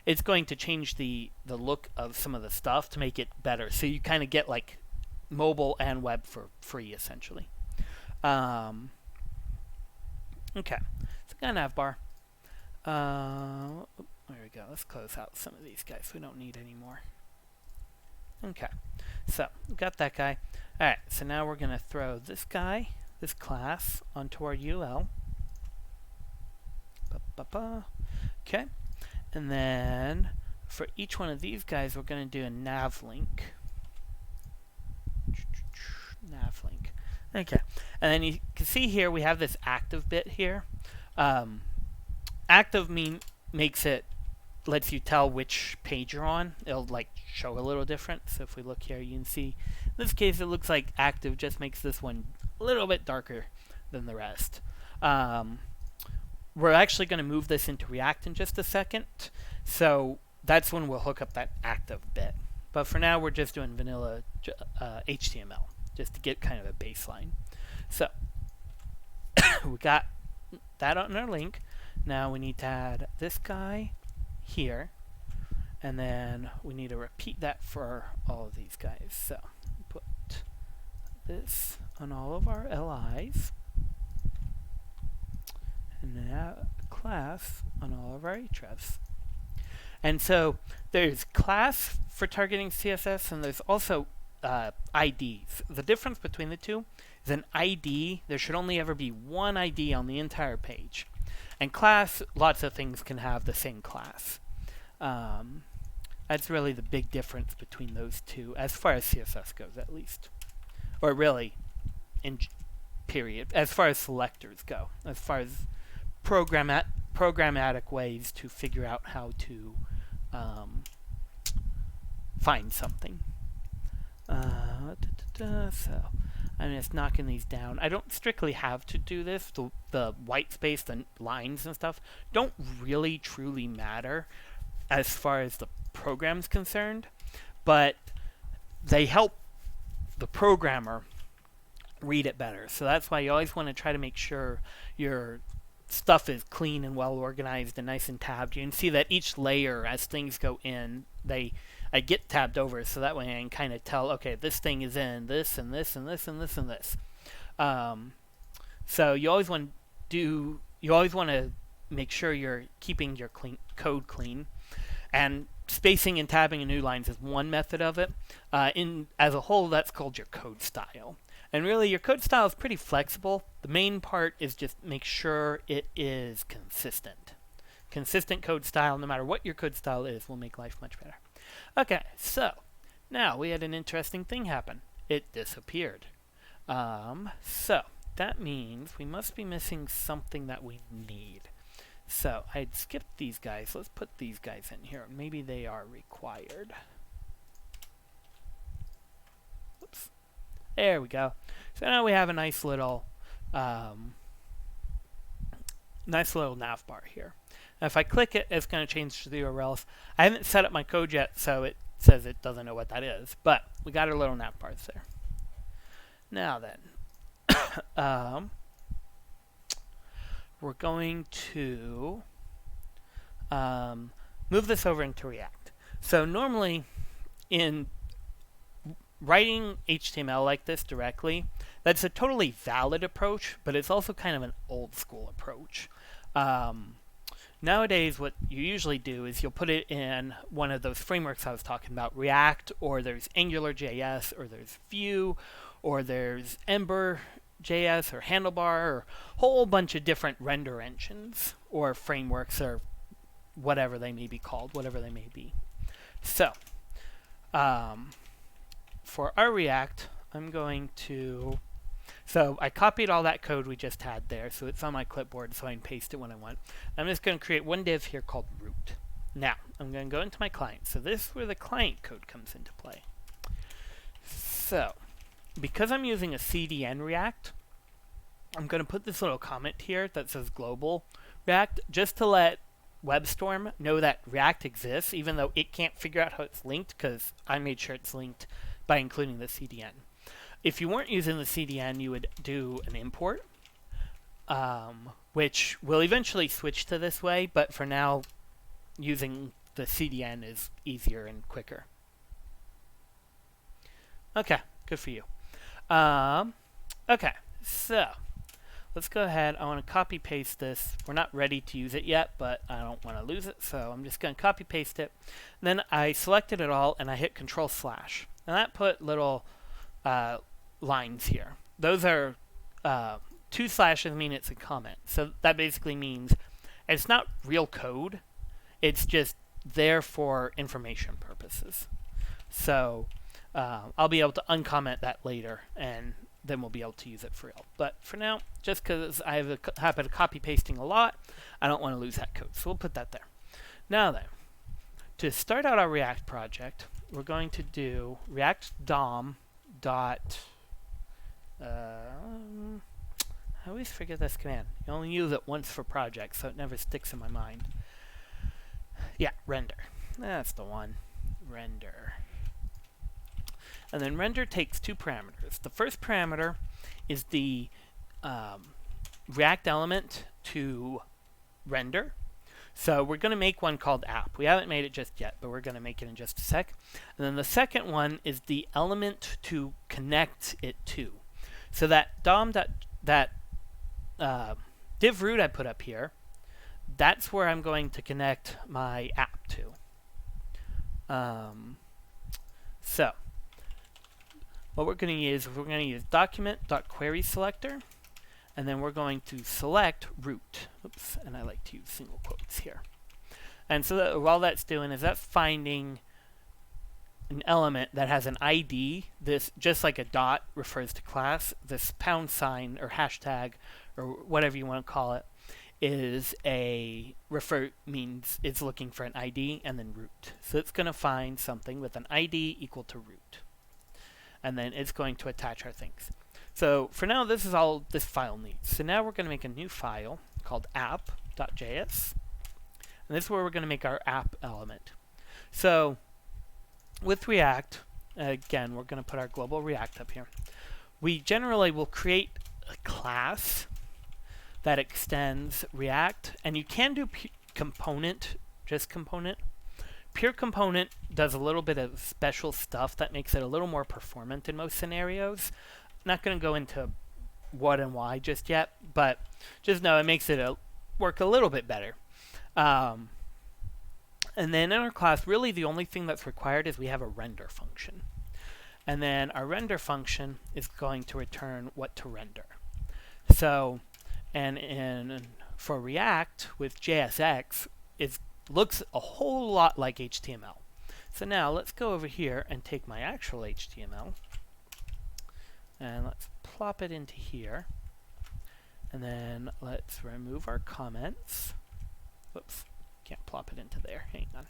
S1: it's going to change the look of some of the stuff to make it better. So you kind of get like mobile and web for free, essentially. Okay, so got a navbar. There we go. Let's close out some of these guys we don't need anymore. Okay, so we've got that guy. Alright, so now we're going to throw this guy, this class, onto our UL. Okay, and then for each one of these guys, we're going to do a nav link. Nav link. Okay, and then you can see here we have this active bit here. Active makes it lets you tell which page you're on. It'll like show a little different. So if we look here, you can see in this case it looks like active just makes this one a little bit darker than the rest. We're actually going to move this into React in just a second, so that's when we'll hook up that active bit. But for now, we're just doing vanilla HTML, just to get kind of a baseline. So we got that on our link. Now we need to add this guy here, and then we need to repeat that for all of these guys. So put this on all of our LIs, and now class on all of our hrefs. And so there's class for targeting CSS, and there's also IDs. The difference between the two is an ID, there should only ever be one ID on the entire page. And class, lots of things can have the same class. That's really the big difference between those two, as far as CSS goes, at least. Or really, in period, as far as selectors go, as far as programmatic ways to figure out how to find something. So I'm just knocking these down. I don't strictly have to do this. The white space, the lines and stuff, don't really truly matter as far as the program's concerned, but they help the programmer read it better. So that's why you always want to try to make sure your stuff is clean and well organized and nice and tabbed. You can see that each layer, as things go in, I get tabbed over, so that way I can kind of tell, okay, this thing is in this and this and this and this and this. So you always want to make sure you're keeping your code clean, and spacing and tabbing in new lines is one method of it. As a whole, that's called your code style. And really, your code style is pretty flexible. The main part is just make sure it is consistent. Consistent code style, no matter what your code style is, will make life much better. Okay, so now we had an interesting thing happen. It disappeared. So that means we must be missing something that we need. So I'd skipped these guys. Let's put these guys in here. Maybe they are required. Oops. There we go. So now we have a nice little nav bar here. Now if I click it, it's going to change to the URLs. I haven't set up my code yet, so it says it doesn't know what that is. But we got our little nav bars there. Now then, we're going to move this over into React. So normally, in writing HTML like this directly, that's a totally valid approach, but it's also kind of an old school approach. Nowadays, what you usually do is you'll put it in one of those frameworks I was talking about, React, or there's AngularJS, or there's Vue, or there's Ember.js, or Handlebar, or a whole bunch of different render engines, or frameworks, or whatever they may be called, whatever they may be. So, for our React, I'm going to... So I copied all that code we just had there, so it's on my clipboard so I can paste it when I want. I'm just going to create one div here called root. Now, I'm going to go into my client. So this is where the client code comes into play. So, because I'm using a CDN React, I'm going to put this little comment here that says global React, just to let WebStorm know that React exists, even though it can't figure out how it's linked, because I made sure it's linked by including the CDN. If you weren't using the CDN, you would do an import, which will eventually switch to this way, but for now, using the CDN is easier and quicker. Okay, good for you. Okay, so let's go ahead. I want to copy paste this. We're not ready to use it yet, but I don't want to lose it, so I'm just going to copy paste it. Then I selected it all and I hit Control/. And that put little lines here. Those are 2 slashes mean it's a comment. So that basically means it's not real code. It's just there for information purposes. So I'll be able to uncomment that later and then we'll be able to use it for real. But for now, just because I have a habit of copy pasting a lot, I don't want to lose that code. So we'll put that there. Now then, to start out our React project, we're going to do React DOM dot. I always forget this command. You only use it once for projects, so it never sticks in my mind. Yeah, render. That's the one. Render. And then render takes two parameters. The first parameter is the React element to render. So we're going to make one called app. We haven't made it just yet, but we're going to make it in just a sec. And then the second one is the element to connect it to. So that div root I put up here, that's where I'm going to connect my app to. So what we're going to use is we're going to use document.querySelector, and then we're going to select root. Oops, and I like to use single quotes here. And so that, while that's doing is that's finding an element that has an ID. This, just like a dot refers to class, this pound sign or hashtag or whatever you want to call it is means it's looking for an ID and then root. So it's going to find something with an ID equal to root. And then it's going to attach our things. So for now, this is all this file needs. So now we're going to make a new file called app.js. And this is where we're going to make our app element. So with React, again, we're going to put our global React up here. We generally will create a class that extends React. And you can do component, just component. Pure component does a little bit of special stuff that makes it a little more performant in most scenarios. Not going to go into what and why just yet, but just know it makes it work a little bit better. And then in our class, really the only thing that's required is we have a render function. And then our render function is going to return what to render. So, and for React with JSX, it looks a whole lot like HTML. So now let's go over here and take my actual HTML and let's plop it into here. And then let's remove our comments. Whoops, can't plop it into there. Hang on.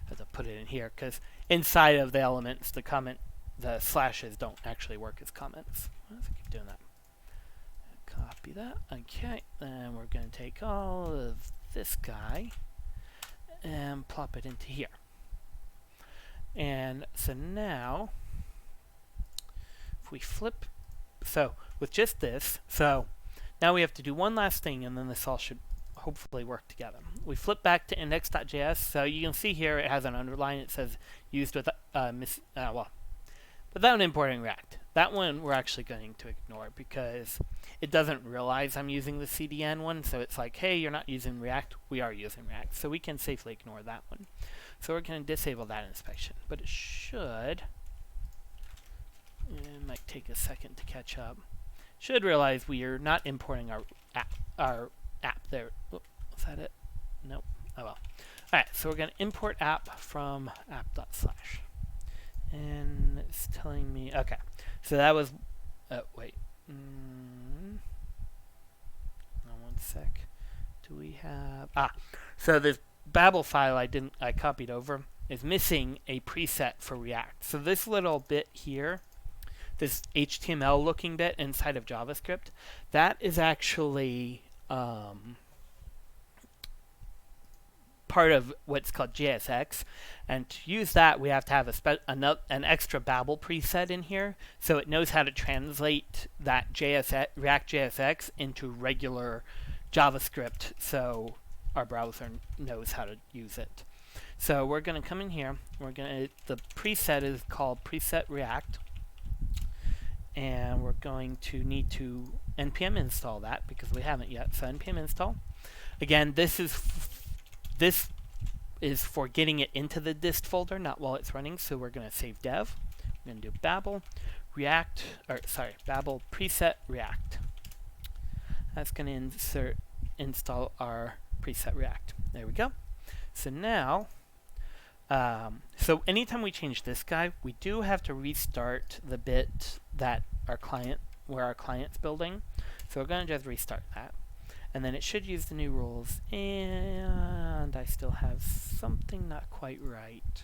S1: I have to put it in here because inside of the elements, the slashes don't actually work as comments. Let's keep doing that. Copy that. Okay, and we're going to take all of this guy and plop it into here. And so now, if we flip, so with just this, so now we have to do one last thing and then this all should hopefully work together. We flip back to index.js, so you can see here it has an underline. It says used with without importing React. That one we're actually going to ignore because it doesn't realize I'm using the CDN one, so it's like, hey, you're not using React. We are using React, so we can safely ignore that one. So we're going to disable that inspection, but it should. It might take a second to catch up. Should realize we are not importing our app there. Oh, is that it? Nope. Oh well. Alright, so we're going to import app from app.slash. And it's telling me, okay. So that was, wait. Hold on one sec. Do we have, so this Babel file I copied over is missing a preset for React. So this little bit here, this HTML looking bit inside of JavaScript, that is actually part of what's called JSX, and to use that we have to have an extra Babel preset in here, so it knows how to translate that React JSX into regular JavaScript, so our browser knows how to use it. So we're going to come in here. The preset is called preset React, and we're going to need to npm install that because we haven't yet. So npm install. Again, this is for getting it into the dist folder, not while it's running. So we're going to save dev. We're going to do Babel Babel preset React. That's going to install our preset React. There we go. So now, so anytime we change this guy, we do have to restart the bit that our client where our client's building. So we're going to just restart that. And then it should use the new rules. And I still have something not quite right.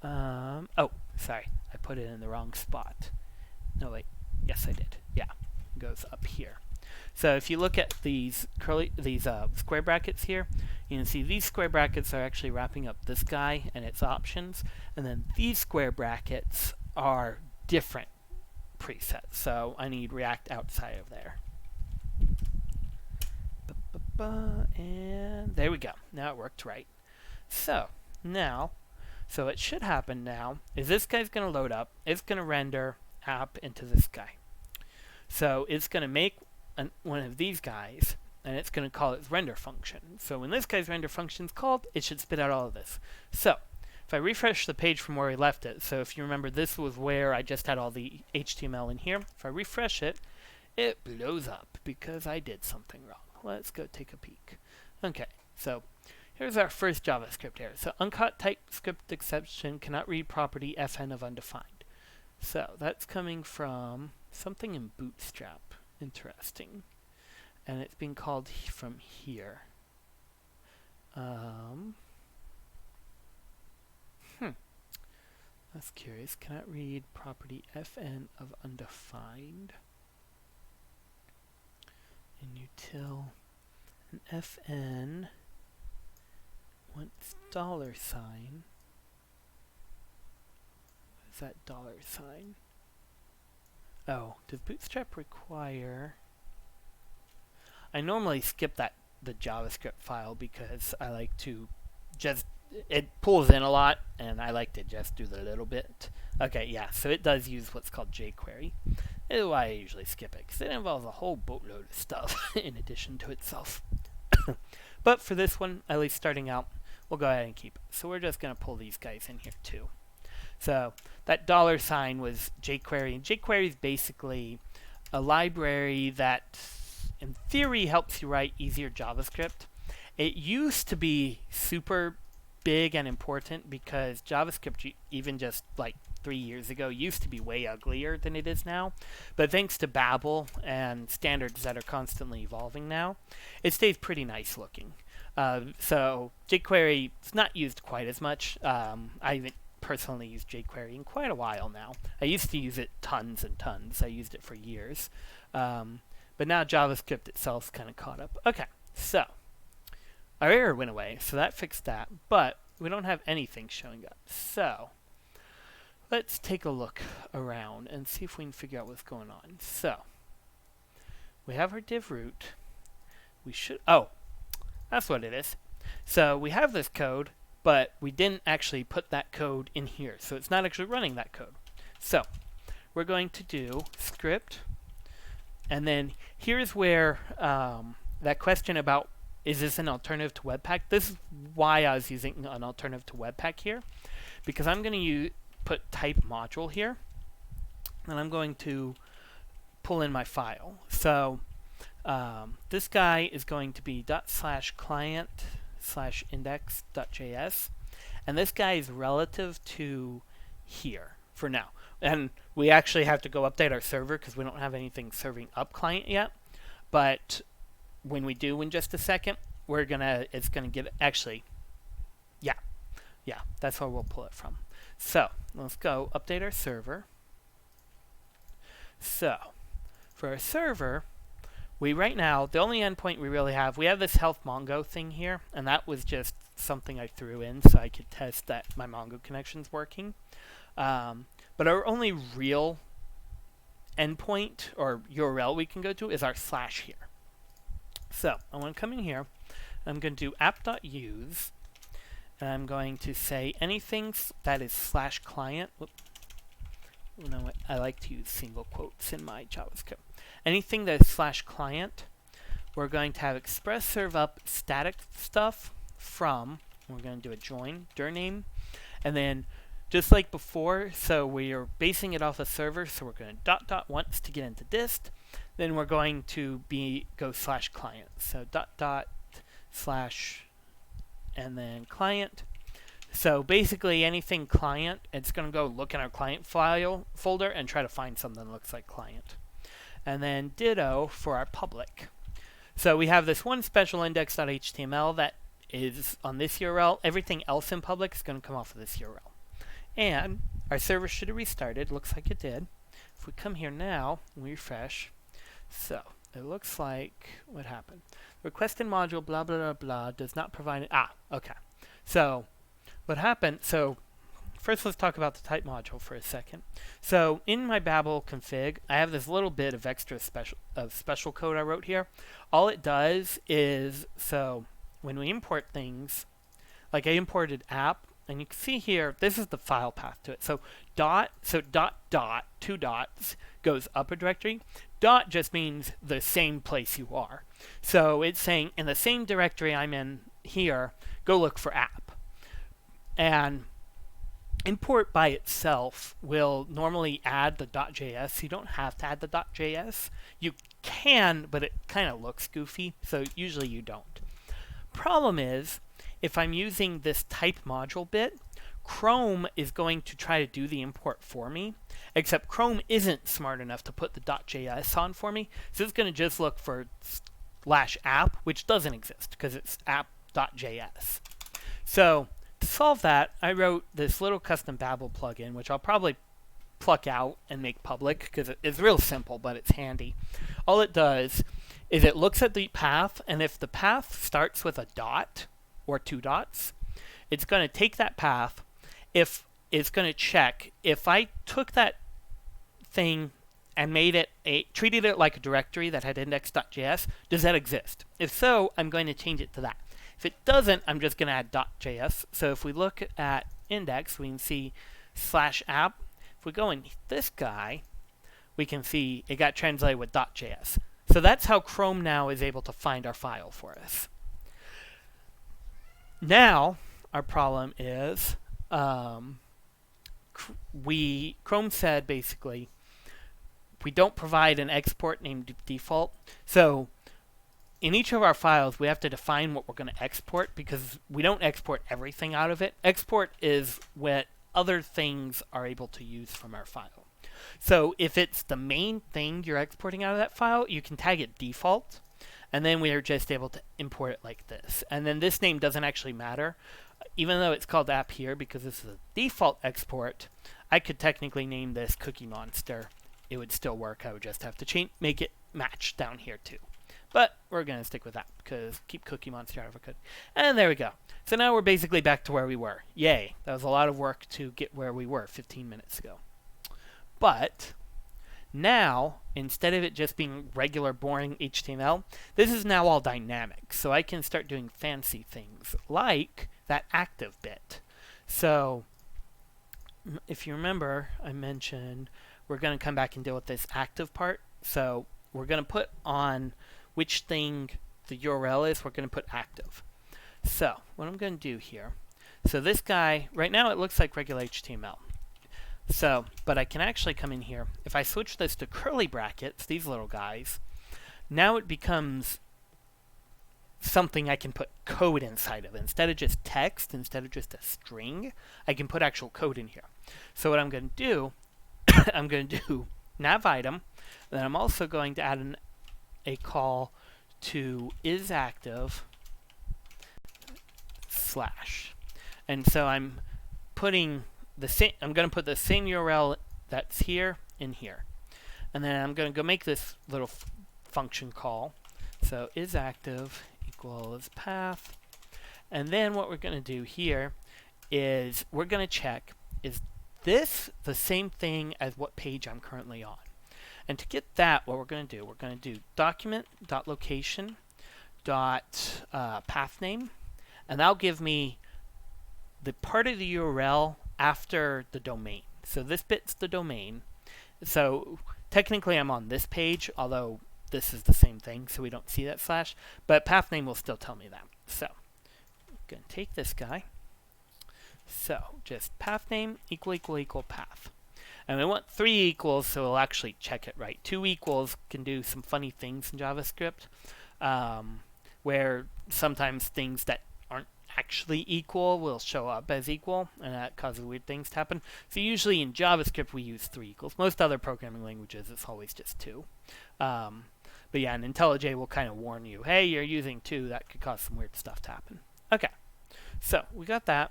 S1: Oh, sorry. I put it in the wrong spot. No, wait. Yes, I did. Yeah. It goes up here. So if you look at these square brackets here, you can see these square brackets are actually wrapping up this guy and its options, and then these square brackets are different presets. So I need React outside of there. And there we go. Now it worked right. So now, so it should happen now is this guy's going to load up. It's going to render app into this guy. So it's going to make one of these guys, and it's going to call its render function. So when this guy's render function is called, it should spit out all of this. So if I refresh the page from where we left it, so if you remember, this was where I just had all the HTML in here. If I refresh it, it blows up because I did something wrong. Let's go take a peek. Okay, so here's our first JavaScript error. So uncaught TypeScript exception cannot read property fn of undefined. So that's coming from something in Bootstrap. Interesting. And it's being called from here. That's curious. Cannot read property fn of undefined. And util an fn wants $sign. What is that $sign? Oh, does Bootstrap require... I normally skip the JavaScript file because I like to just... It pulls in a lot, and I like to just do the little bit. Okay, yeah, so it does use what's called jQuery. This is why I usually skip it, because it involves a whole boatload of stuff in addition to itself. But for this one, at least starting out, we'll go ahead and keep it. So we're just going to pull these guys in here too. So that $sign was jQuery. And jQuery is basically a library that, in theory, helps you write easier JavaScript. It used to be super big and important because JavaScript, even just like 3 years ago, used to be way uglier than it is now. But thanks to Babel and standards that are constantly evolving now, it stays pretty nice looking. So jQuery is not used quite as much. I haven't personally used jQuery in quite a while now. I used to use it tons and tons. I used it for years. But now JavaScript itself kind of caught up. Okay, so our error went away, so that fixed that. But we don't have anything showing up. So let's take a look around and see if we can figure out what's going on. So we have our div root. We should... Oh, that's what it is. So we have this code, but we didn't actually put that code in here. So it's not actually running that code. So we're going to do script. And then here's where that question about is this an alternative to Webpack? This is why I was using an alternative to Webpack here. Because I'm going to put type module here. And I'm going to pull in my file. So this guy is going to be ./client/index.js, and this guy is relative to here for now. And we actually have to go update our server because we don't have anything serving up client yet. But when we do in just a second, it's gonna give actually, yeah, that's where we'll pull it from. So let's go update our server. So for our server, right now, the only endpoint we really have, we have this health Mongo thing here, and that was just something I threw in so I could test that my Mongo connection's working. But our only real endpoint or URL we can go to is our / here. So I'm going to come in here, I'm going to do app.use, and I'm going to say anything that is /client. Whoop. You know what? I like to use single quotes in my JavaScript. Anything that is /client, we're going to have express serve up static stuff from, we're going to do a join, dir name, and then just like before, so we are basing it off a server, so we're going to ... once to get into dist, then we're going to go /client. So ... / and then client. So basically anything client, it's going to go look in our client file folder and try to find something that looks like client. And then ditto for our public. So we have this one special index.html that is on this URL. Everything else in public is going to come off of this URL. And our server should have restarted. Looks like it did. If we come here now and we refresh, so it looks like what happened. Requested module blah blah blah blah does not provide it. Okay. So what happened? So first let's talk about the type module for a second. So in my Babel config, I have this little bit of extra special code I wrote here. All it does is, so when we import things, like I imported app, and you can see here, this is the file path to it. So dot, two dots, goes up a directory. Dot just means the same place you are. So it's saying, in the same directory I'm in here, go look for app. And import by itself will normally add the .js. You don't have to add the .js. You can, but it kind of looks goofy, so usually you don't. Problem is, if I'm using this type module bit, Chrome is going to try to do the import for me, except Chrome isn't smart enough to put the .js on for me, so it's going to just look for /app, which doesn't exist because it's app.js. So to solve that, I wrote this little custom Babel plugin, which I'll probably pluck out and make public because it's real simple, but it's handy. All it does is it looks at the path, and if the path starts with a dot or two dots, it's going to take that path. If it's going to check if I took that thing and made it treated it like a directory that had index.js, does that exist? If so, I'm going to change it to that. If it doesn't, I'm just going to add .js. So if we look at index, we can see /app. If we go in this guy, we can see it got translated with .js. So that's how Chrome now is able to find our file for us. Now, our problem is Chrome said basically we don't provide an export named default. So in each of our files, we have to define what we're going to export because we don't export everything out of it. Export is what other things are able to use from our file. So if it's the main thing you're exporting out of that file, you can tag it default, and then we are just able to import it like this. And then this name doesn't actually matter. Even though it's called app here, because this is a default export, I could technically name this Cookie Monster. It would still work. I would just have to make it match down here too. But we're going to stick with that because keep Cookie Monster out of our code. And there we go. So now we're basically back to where we were. Yay. That was a lot of work to get where we were 15 minutes ago. But now, instead of it just being regular boring HTML, this is now all dynamic. So I can start doing fancy things like that active bit. So if you remember, I mentioned we're going to come back and deal with this active part. So we're going to put on which thing the URL is. We're going to put active. So what I'm going to do here, so this guy, right now it looks like regular HTML. So, but I can actually come in here. If I switch this to curly brackets, these little guys, now it becomes something I can put code inside of. Instead of just text, instead of just a string, I can put actual code in here. So what I'm going to do, I'm going to do nav item, then I'm also going to add a call to isActive /. And so I'm putting I'm going to put the same URL that's here in here. And then I'm going to go make this little function call. So isActive equals path. And then what we're going to do here is we're going to check, is this the same thing as what page I'm currently on? And to get that, what we're going to do document.location.path name. And that'll give me the part of the URL after the domain. So this bit's the domain. So technically I'm on this page, although this is the same thing, so we don't see that slash. But path name will still tell me that. So I'm going to take this guy. So just path name equal path. And we want 3 equals, so we'll actually check it right. 2 equals can do some funny things in JavaScript, where sometimes things that aren't actually equal will show up as equal, and that causes weird things to happen. So usually in JavaScript we use 3 equals. Most other programming languages it's always just 2. But yeah, and IntelliJ will kind of warn you, hey, you're using 2, that could cause some weird stuff to happen. Okay, so we got that.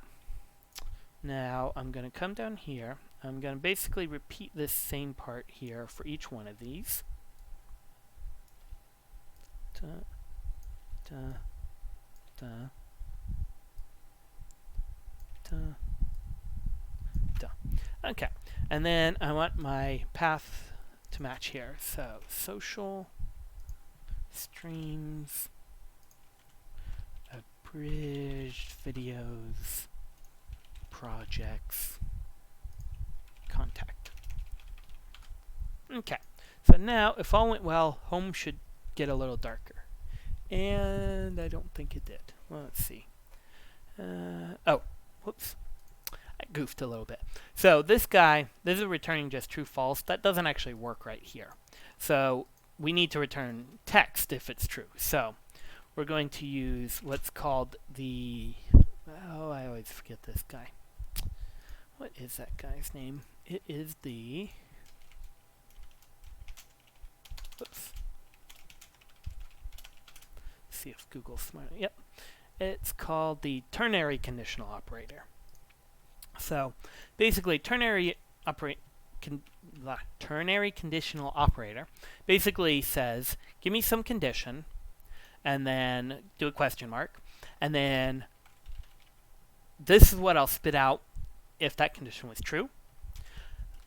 S1: Now I'm going to come down here. I'm going to basically repeat this same part here for each one of these. Da, da, da, da, da. Okay, and then I want my path to match here. So social streams, abridged videos, projects, contact. Okay, so now if all went well, home should get a little darker. And I don't think it did. Well, let's see. Oh, whoops. I goofed a little bit. So this guy, this is returning just true false. That doesn't actually work right here. So we need to return text if it's true. So we're going to use what's called the, oh, I always forget this guy. What is that guy's name? It is the, whoops. See if Google's smart. Yep. It's called the ternary conditional operator. So basically ternary conditional operator basically says, give me some condition, and then do a question mark, and then this is what I'll spit out if that condition was true,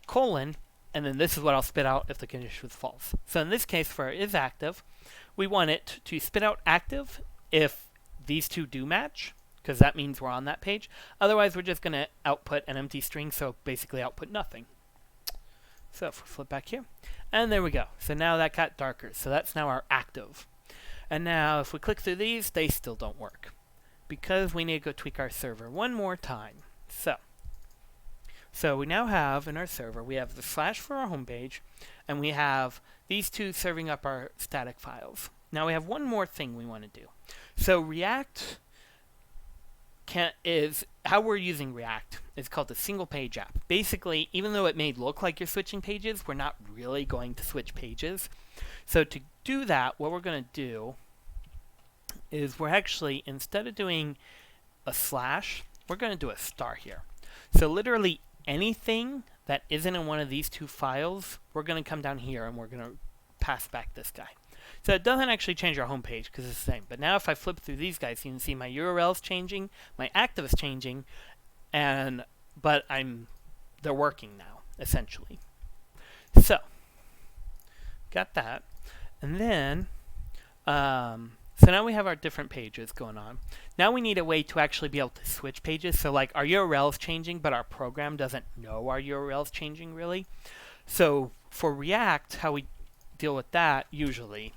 S1: colon, and then this is what I'll spit out if the condition was false. So in this case, for is active, we want it to spit out active if these two do match, because that means we're on that page. Otherwise, we're just going to output an empty string, so basically output nothing. So if we flip back here, and there we go. So now that got darker. So that's now our active. And now if we click through these, they still don't work, because we need to go tweak our server one more time. So we now have in our server, we have the slash for our home page, and we have these two serving up our static files. Now we have one more thing we want to do. So React is how we're using React. It's called the single page app. Basically, even though it may look like you're switching pages, we're not really going to switch pages. So to do that, what we're going to do is we're actually, instead of doing a slash, we're going to do a star here. So literally anything that isn't in one of these two files, we're going to come down here and we're going to pass back this guy. So it doesn't actually change our home page because it's the same. But now if I flip through these guys, you can see my URL is changing, my active is changing, but they're working now, essentially. So got that. And then so now we have our different pages going on. Now we need a way to actually be able to switch pages. So like our URL is changing, but our program doesn't know our URL is changing really. So for React, how we deal with that usually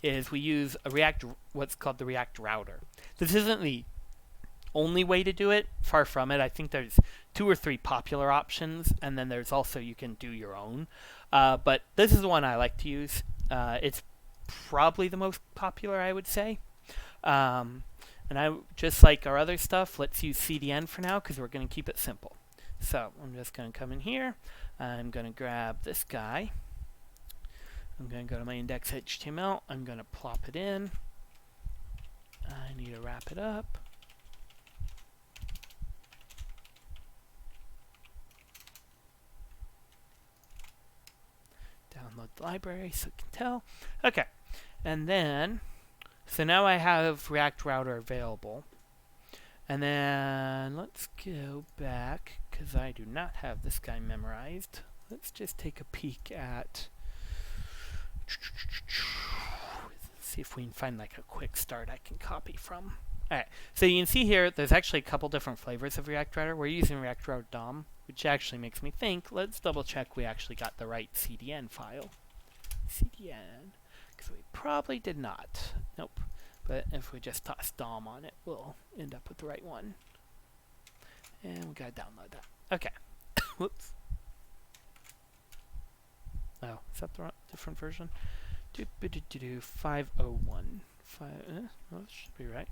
S1: is we use a what's called the React router. This isn't the only way to do it, far from it. I think there's 2 or 3 popular options, and then there's also you can do your own. But this is the one I like to use. It's probably the most popular, I would say. And just like our other stuff, let's use CDN for now because we're going to keep it simple. So I'm just going to come in here. I'm going to grab this guy. I'm going to go to my index.html. I'm going to plop it in. I need to wrap it up. Download the library so you can tell. Okay. And then, so now I have React Router available. And then let's go back, because I do not have this guy memorized. Let's just take a peek at, see if we can find like a quick start I can copy from. Alright, so you can see here there's actually a couple different flavors of React Router. We're using React Router DOM, which actually makes me think, let's double check we actually got the right CDN file. CDN, because we probably did not. Nope. But if we just toss DOM on it, we'll end up with the right one. And we gotta download that. Okay. Whoops. Oh, is that the different version? 501. Oh, that should be right.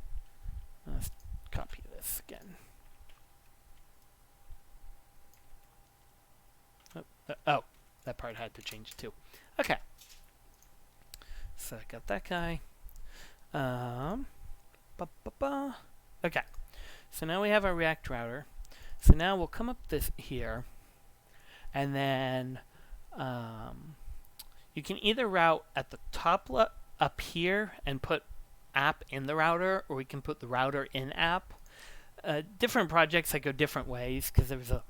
S1: Let's copy this again. Oh, that part had to change too. Okay. So I got that guy. Okay. So now we have our React router. So now we'll come up this here, and then you can either route at the top up here and put app in the router, or we can put the router in app. Different projects that go different ways because there's a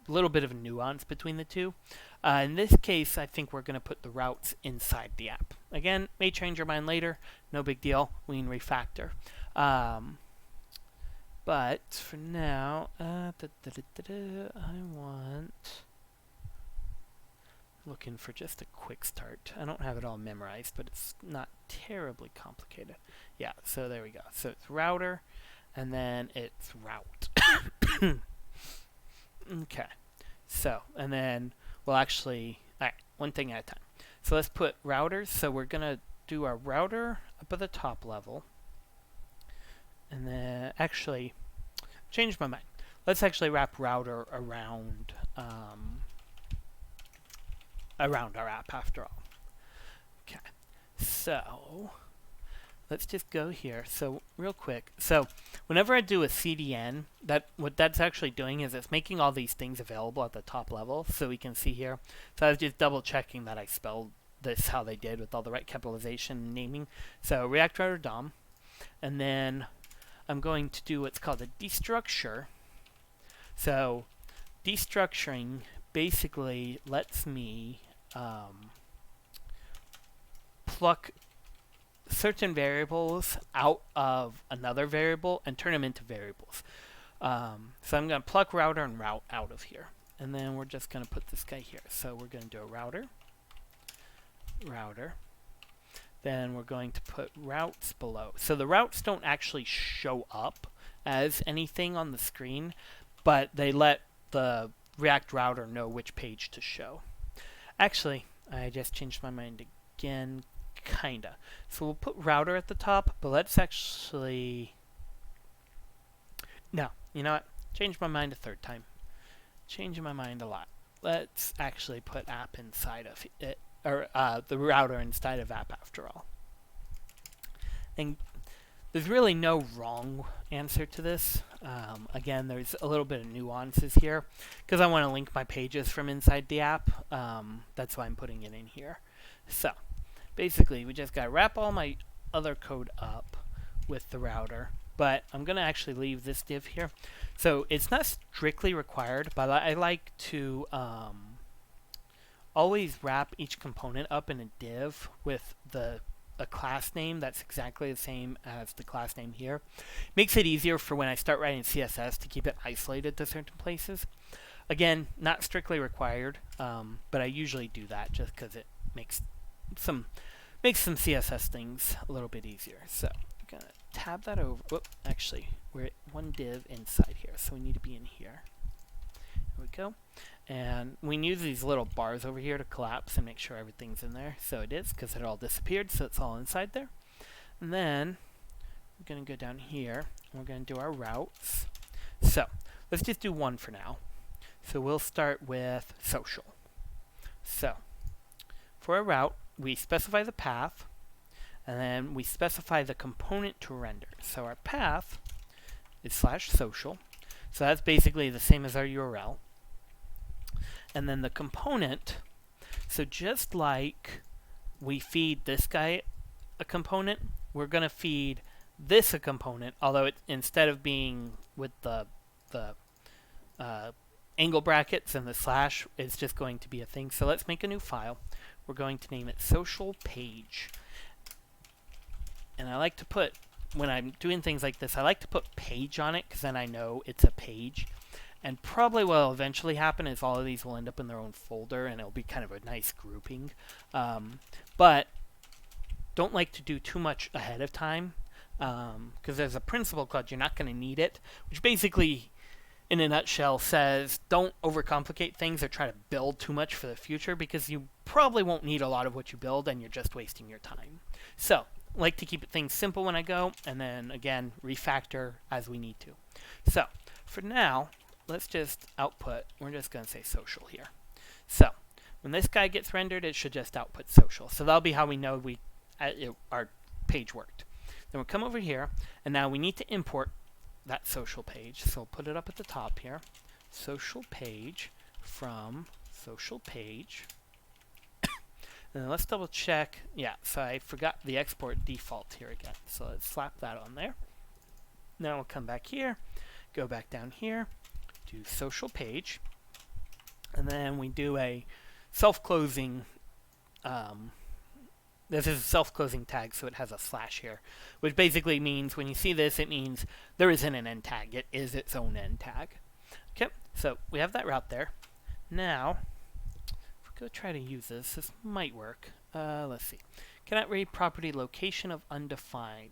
S1: little bit of a nuance between the two. In this case, I think we're going to put the routes inside the app. Again, may change your mind later. No big deal. We can refactor. But for now, I want... Looking for just a quick start. I don't have it all memorized, but it's not terribly complicated. Yeah, so there we go. So it's router, and then it's route. Okay. So, and then we'll actually... Alright, one thing at a time. So let's put routers. So we're going to do our router up at the top level. And then, actually, change my mind. Let's actually wrap router around... around our app after all. Okay, so let's just go here. So real quick, so whenever I do a CDN, what that's actually doing is it's making all these things available at the top level, so we can see here. So I was just double checking that I spelled this how they did with all the right capitalization and naming. So React Router DOM, and then I'm going to do what's called a destructure. So destructuring basically lets me pluck certain variables out of another variable and turn them into variables. So I'm going to pluck router and route out of here. And then we're just going to put this guy here. So we're going to do a router. Then we're going to put routes below. So the routes don't actually show up as anything on the screen, but they let the React router know which page to show. Actually, I just changed my mind again, kinda. So we'll put router at the top, but let's actually... No, you know what? Change my mind a third time. Changing my mind a lot. Let's actually put app inside of it, or the router inside of app after all. And there's really no wrong answer to this. Again, there's a little bit of nuances here because I want to link my pages from inside the app. That's why I'm putting it in here. So basically, we just got to wrap all my other code up with the router, but I'm going to actually leave this div here. So it's not strictly required, but I like to always wrap each component up in a div with a class name that's exactly the same as the class name here. Makes it easier for when I start writing CSS to keep it isolated to certain places. Again, not strictly required, but I usually do that just because it makes some CSS things a little bit easier. So I'm gonna tab that over. Whoop, actually, we're at one div inside here, so we need to be in here. There we go. And we can use these little bars over here to collapse and make sure everything's in there. So it is, because it all disappeared, so it's all inside there. And then we're going to go down here, and we're going to do our routes. So let's just do one for now. So we'll start with social. So for a route, we specify the path, and then we specify the component to render. So our path is /social. So that's basically the same as our URL. And then the component, so just like we feed this guy a component, we're going to feed this a component, although it, instead of being with the angle brackets and the slash, it's just going to be a thing. So let's make a new file. We're going to name it social page. And I like to put, when I'm doing things like this, I like to put page on it because then I know it's a page. And probably what will eventually happen is all of these will end up in their own folder, and it'll be kind of a nice grouping. But don't like to do too much ahead of time, because there's a principle called you're not going to need it, which basically, in a nutshell, says don't overcomplicate things or try to build too much for the future, because you probably won't need a lot of what you build, and you're just wasting your time. So like to keep things simple when I go, and then again refactor as we need to. So for now, let's just output. We're just going to say social here. So when this guy gets rendered, it should just output social. So that'll be how we know our page worked. Then we'll come over here, and now we need to import that social page. So we'll put it up at the top here. Social page from social page. And then let's double check. Yeah, so I forgot the export default here again. So let's slap that on there. Now we'll come back here, go back down here, do social page, and then we do a self-closing. This is a self-closing tag, so it has a slash here, which basically means when you see this, it means there isn't an end tag. It is its own end tag. Okay, so we have that route there. Now, if we go try to use this, this might work. Let's see. Cannot read property location of undefined.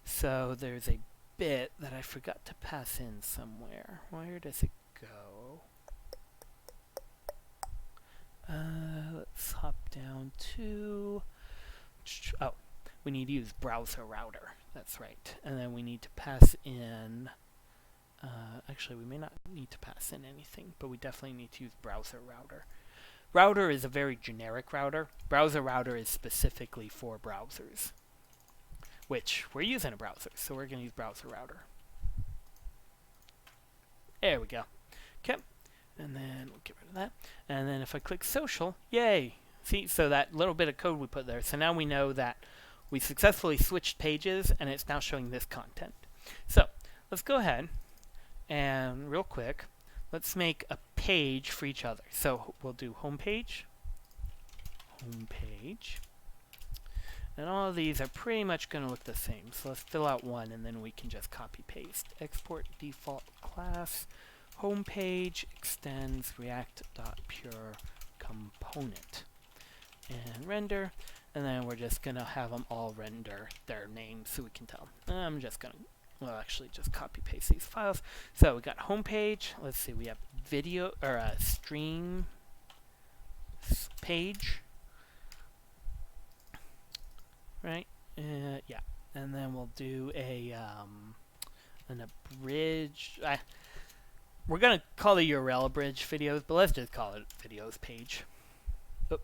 S1: So there's a bit that I forgot to pass in somewhere. Where does it go? Let's hop down to... Oh, we need to use browser router. That's right. And then we need to pass in... actually, we may not need to pass in anything, but we definitely need to use browser router. Router is a very generic router. Browser router is specifically for browsers, which we're using a browser, so we're going to use browser router. There we go. Okay, and then we'll get rid of that. And then if I click social, yay! See, so that little bit of code we put there. So now we know that we successfully switched pages, and it's now showing this content. So let's go ahead and real quick, let's make a page for each other. So we'll do homepage, homepage. And all of these are pretty much going to look the same. So let's fill out one, and then we can just copy paste. Export default class, homepage extends react.pure component. And render. And then we're just going to have them all render their names so we can tell. I'm just going to, well, actually just copy paste these files. So we got homepage. Let's see, we have video, or stream page. Right? Yeah. And then we'll do an abridged. We're going to call the URL abridged videos, but let's just call it videos page. Oh,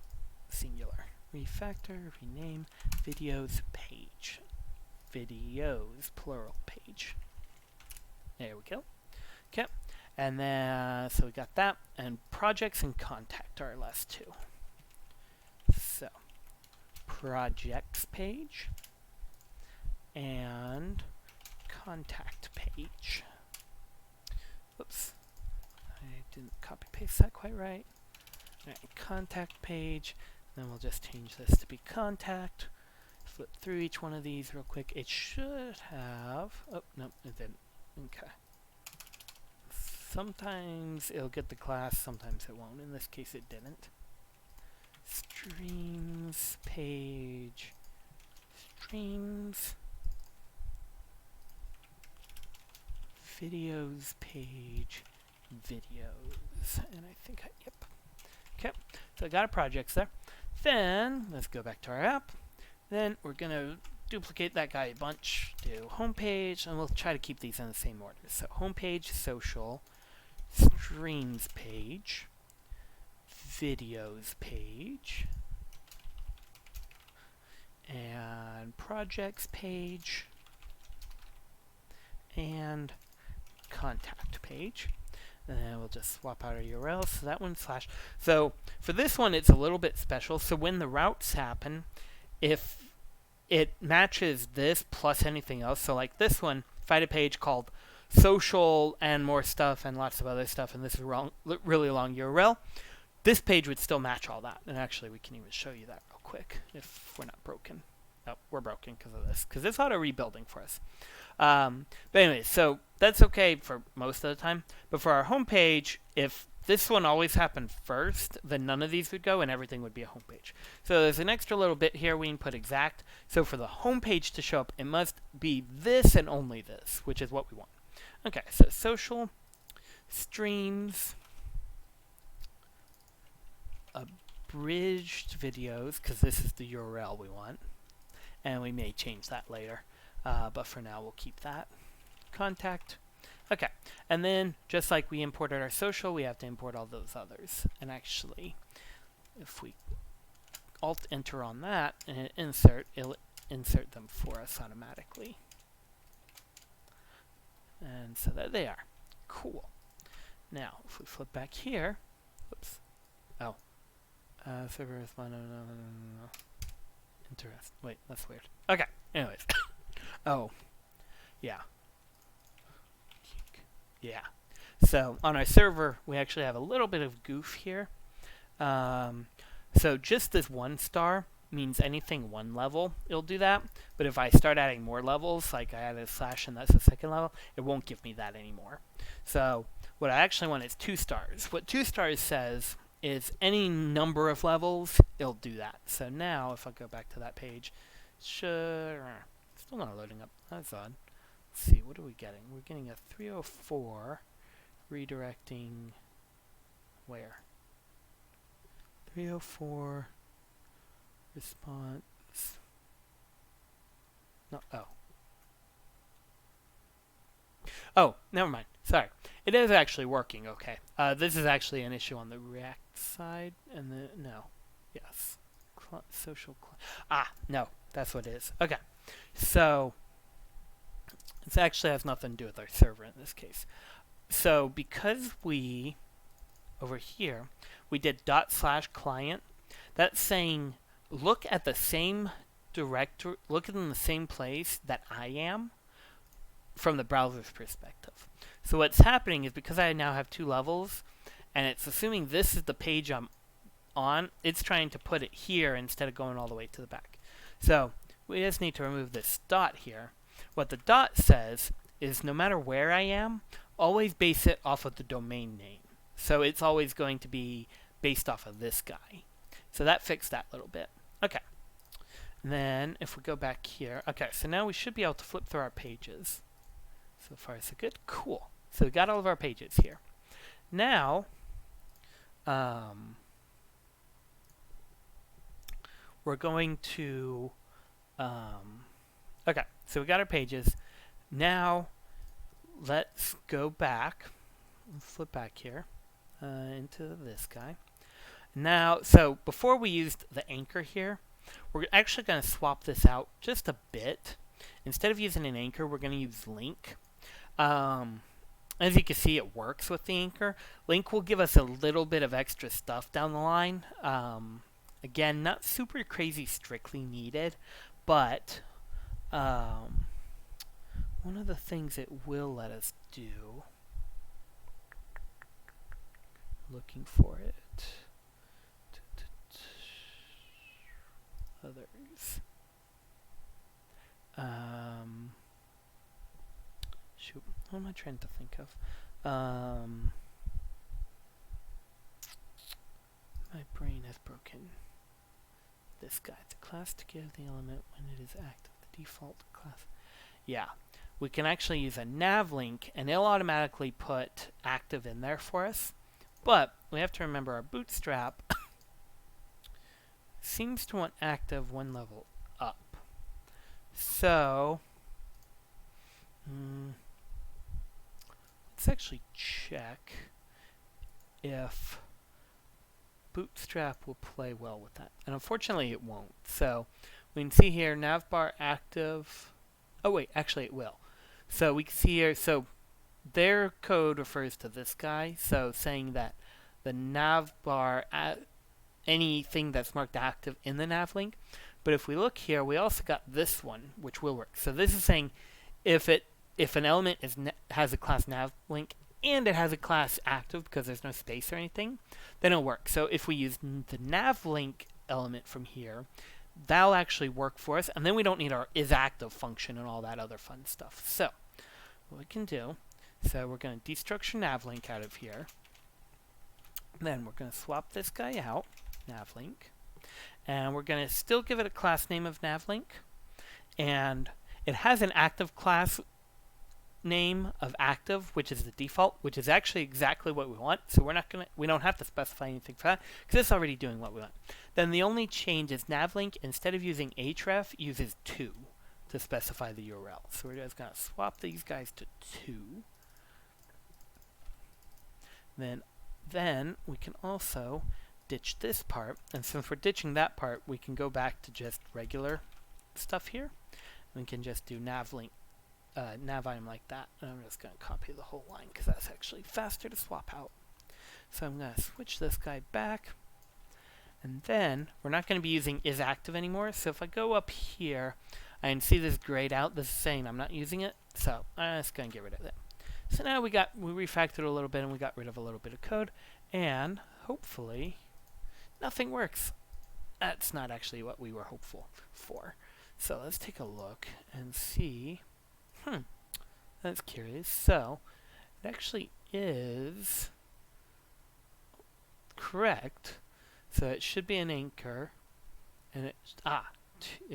S1: singular. Refactor, rename, videos page. Videos, plural page. There we go. Okay. And then, so we got that. And projects and contact are our last two. So, projects page and contact page. Oops, I didn't copy paste that quite right. Alright, contact page, then we'll just change this to be contact. Flip through each one of these real quick. It should have, oh no, it didn't. Okay. Sometimes it'll get the class, sometimes it won't. In this case it didn't. Streams page, streams, videos page, videos, and I think yep. Okay, so I got our projects there. Then let's go back to our app. Then we're gonna duplicate that guy a bunch. Do homepage, and we'll try to keep these in the same order. So homepage, social, streams page, videos page, and projects page, and contact page. And then we'll just swap out our URL. So that one slash. So for this one, it's a little bit special. So when the routes happen, if it matches this plus anything else, so like this one, if I had a page called social and more stuff and lots of other stuff, and this is really long URL, this page would still match all that. And actually, we can even show you that real quick if we're not broken. Oh, we're broken because of this, because it's auto rebuilding for us. But anyway, so that's okay for most of the time. But for our home page, if this one always happened first, then none of these would go and everything would be a home page. So there's an extra little bit here we can put exact. So for the home page to show up, it must be this and only this, which is what we want. Okay, so social, streams, abridged videos, because this is the URL we want, and we may change that later. But for now, we'll keep that. Contact. Okay, and then just like we imported our social, we have to import all those others. And actually, if we Alt-Enter on that and hit Insert, it'll insert them for us automatically. And so there they are. Cool. Now, if we flip back here, whoops. Oh. Server respond, no. Interest. Wait, that's weird. Okay, anyways. Oh. Yeah. Yeah. So, on our server, we actually have a little bit of goof here. So, just this 1 star means anything 1 level, it'll do that. But if I start adding more levels, like I added a slash and that's the 2nd level, it won't give me that anymore. So, what I actually want is 2 stars. What 2 stars says is any number of levels, it'll do that. So now, if I go back to that page, still not loading up. That's odd. Let's see, what are we getting? We're getting a 304 redirecting where? 304 response. No, oh. Oh, never mind. Sorry. It is actually working, okay. This is actually an issue on the React side, and no. Yes. No, that's what it is. Okay. So, this actually has nothing to do with our server in this case. So, because we, over here, we did /client, that's saying, look at the same directory, look in the same place that I am, from the browser's perspective. So what's happening is because I now have 2 levels, and it's assuming this is the page I'm on, it's trying to put it here instead of going all the way to the back. So we just need to remove this dot here. What the dot says is no matter where I am, always base it off of the domain name. So it's always going to be based off of this guy. So that fixed that little bit. Okay. And then if we go back here, okay, so now we should be able to flip through our pages. So far so good. Cool. So we got all of our pages here. Now, we're going to, okay, so we got our pages. Now, let's go back, flip back here into this guy. Now, so before we used the anchor here, we're actually going to swap this out just a bit. Instead of using an anchor, we're going to use link. As you can see, it works with the anchor. Link will give us a little bit of extra stuff down the line. Again, not super crazy strictly needed, but one of the things it will let us do, looking for it, others. Shoot, what am I trying to think of? My brain has broken. This guy, the class to give the element when it is active, the default class. Yeah, we can actually use a nav link, and it'll automatically put active in there for us. But we have to remember our bootstrap seems to want active 1 level up. So, let's actually check if Bootstrap will play well with that. And unfortunately it won't. So we can see here navbar active. Oh wait, actually it will. So we can see here, so their code refers to this guy. So saying that the navbar, anything that's marked active in the nav link. But if we look here, we also got this one, which will work. So this is saying if an element has a class nav link and it has a class active because there's no space or anything, then it'll work. So if we use the nav link element from here, that'll actually work for us. And then we don't need our isActive function and all that other fun stuff. So what we can do, so we're going to destructure nav link out of here. Then we're going to swap this guy out, nav link. And we're going to still give it a class name of navlink. And it has an active class name of active, which is the default, which is actually exactly what we want. So we don't have to specify anything for that because it's already doing what we want. Then the only change is navlink, instead of using href, uses 2 to specify the URL. So we're just going to swap these guys to 2. Then we can also ditch this part, and since we're ditching that part, we can go back to just regular stuff here. We can just do navlink, nav item like that, and I'm just going to copy the whole line because that's actually faster to swap out. So I'm going to switch this guy back, and then we're not going to be using isActive anymore. So if I go up here, I can see this grayed out. This is saying I'm not using it, so I'm just going to get rid of it. So now we refactored a little bit and we got rid of a little bit of code, and hopefully nothing works. That's not actually what we were hopeful for. So let's take a look and see. That's curious. So it actually is correct. So it should be an anchor, and it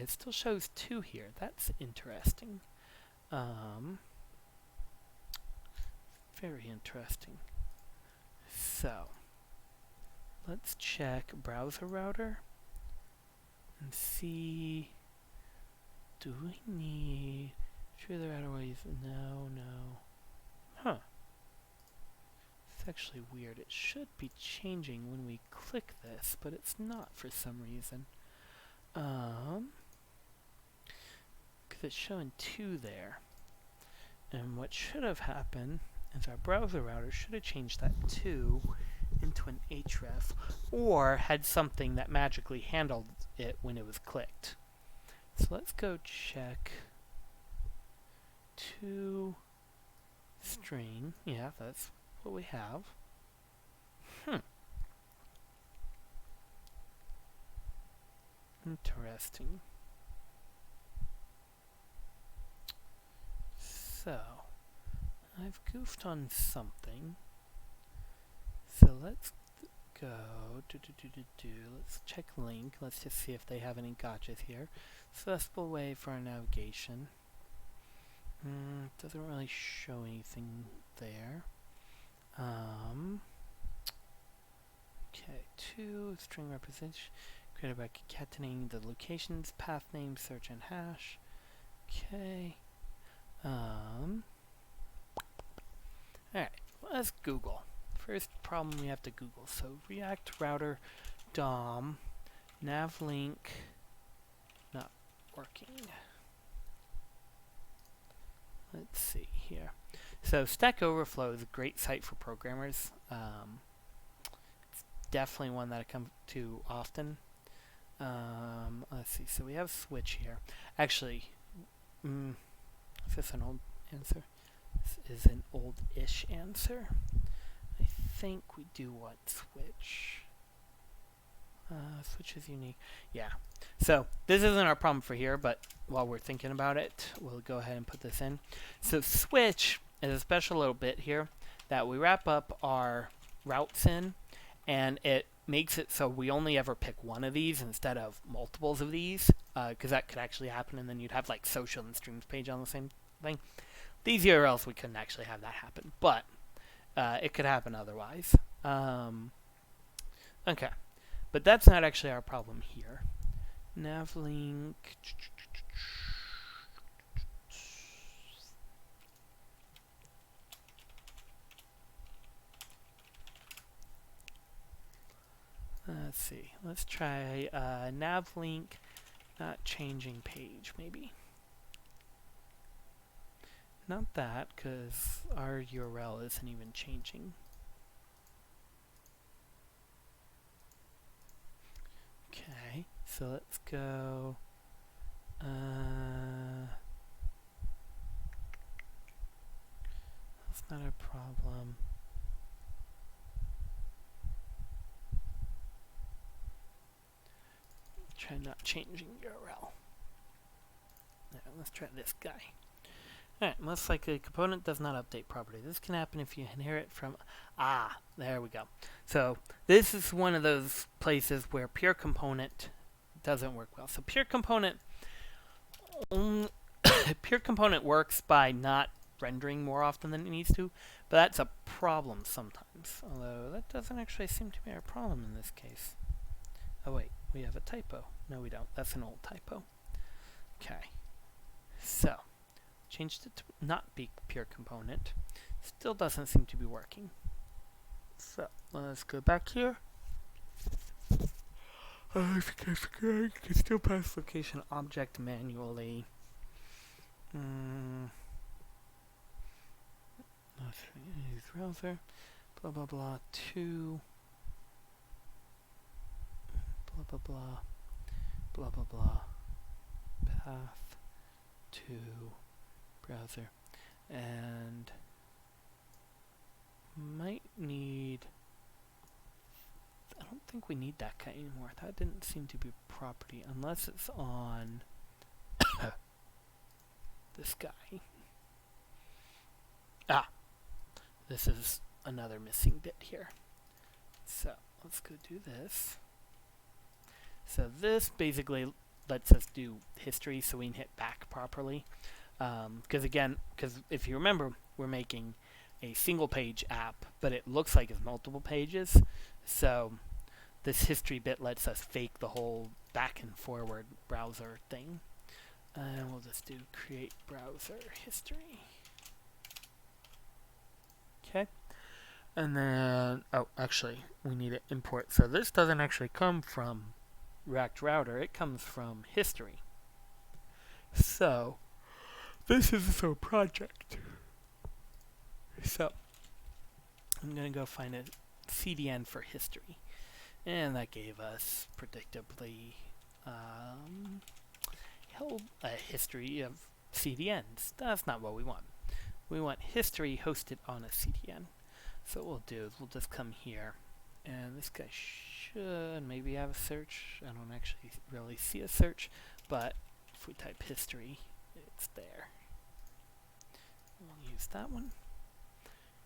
S1: still shows 2 here. That's interesting. Very interesting. So let's check browser router and see. Do we need the router ways? No. It's actually weird. It should be changing when we click this, but it's not for some reason. Because it's showing 2 there. And what should have happened is our browser router should have changed that 2 into an href, or had something that magically handled it when it was clicked. So let's go check 2 string. Yeah, that's what we have. Interesting. So I've goofed on something. So let's go let's check link. Let's just see if they have any gotchas here. Successful way for our navigation. Doesn't really show anything there. Okay, 2 string representation created by concatenating the locations, path name, search, and hash. Okay. Alright, let's Google. First problem we have to Google. So React router DOM navlink not working. Let's see here. So Stack Overflow is a great site for programmers. It's definitely one that I come to often. Let's see. So we have switch here. Actually, is this an old answer? This is an old-ish answer. I think we do want switch. Switch is unique. Yeah. So this isn't our problem for here, but while we're thinking about it, we'll go ahead and put this in. So switch is a special little bit here that we wrap up our routes in, and it makes it so we only ever pick one of these instead of multiples of these, because that could actually happen, and then you'd have like social and streams page on the same thing. These URLs, we couldn't actually have that happen, but it could happen otherwise. Okay, but that's not actually our problem here. Navlink. Let's see. Let's try navlink not changing page, maybe. Not that, because our URL isn't even changing. Okay, so let's go. That's not a problem. Try not changing URL. Now, let's try this guy. Alright, most likely component does not update properly. This can happen if you inherit from... there we go. So this is one of those places where pure component doesn't work well. So pure component pure component works by not rendering more often than it needs to, but that's a problem sometimes. Although that doesn't actually seem to be our problem in this case. Oh wait, we have a typo. No, we don't. That's an old typo. Okay. So, changed it to not be pure component. Still doesn't seem to be working. So, let's go back here. I think I forgot. You can still pass location object manually. Let's use browser. Blah blah blah. 2. Blah blah blah. Blah blah blah. Path to browser. And might need. I don't think we need that guy anymore. That didn't seem to be a property unless it's on this guy. Ah, this is another missing bit here. So let's go do this. So this basically lets us do history so we can hit back properly. Because if you remember, we're making a single page app, but it looks like it's multiple pages. So this history bit lets us fake the whole back and forward browser thing. And we'll just do create browser history. Okay. And then, oh, actually, we need to import. So this doesn't actually come from React Router. It comes from history. So this is its own project. So I'm going to go find a CDN for history. And that gave us, predictably, a history of CDNs. That's not what we want. We want history hosted on a CDN. So what we'll do is we'll just come here. And this guy should maybe have a search. I don't actually really see a search. But if we type history, it's there. We'll use that one.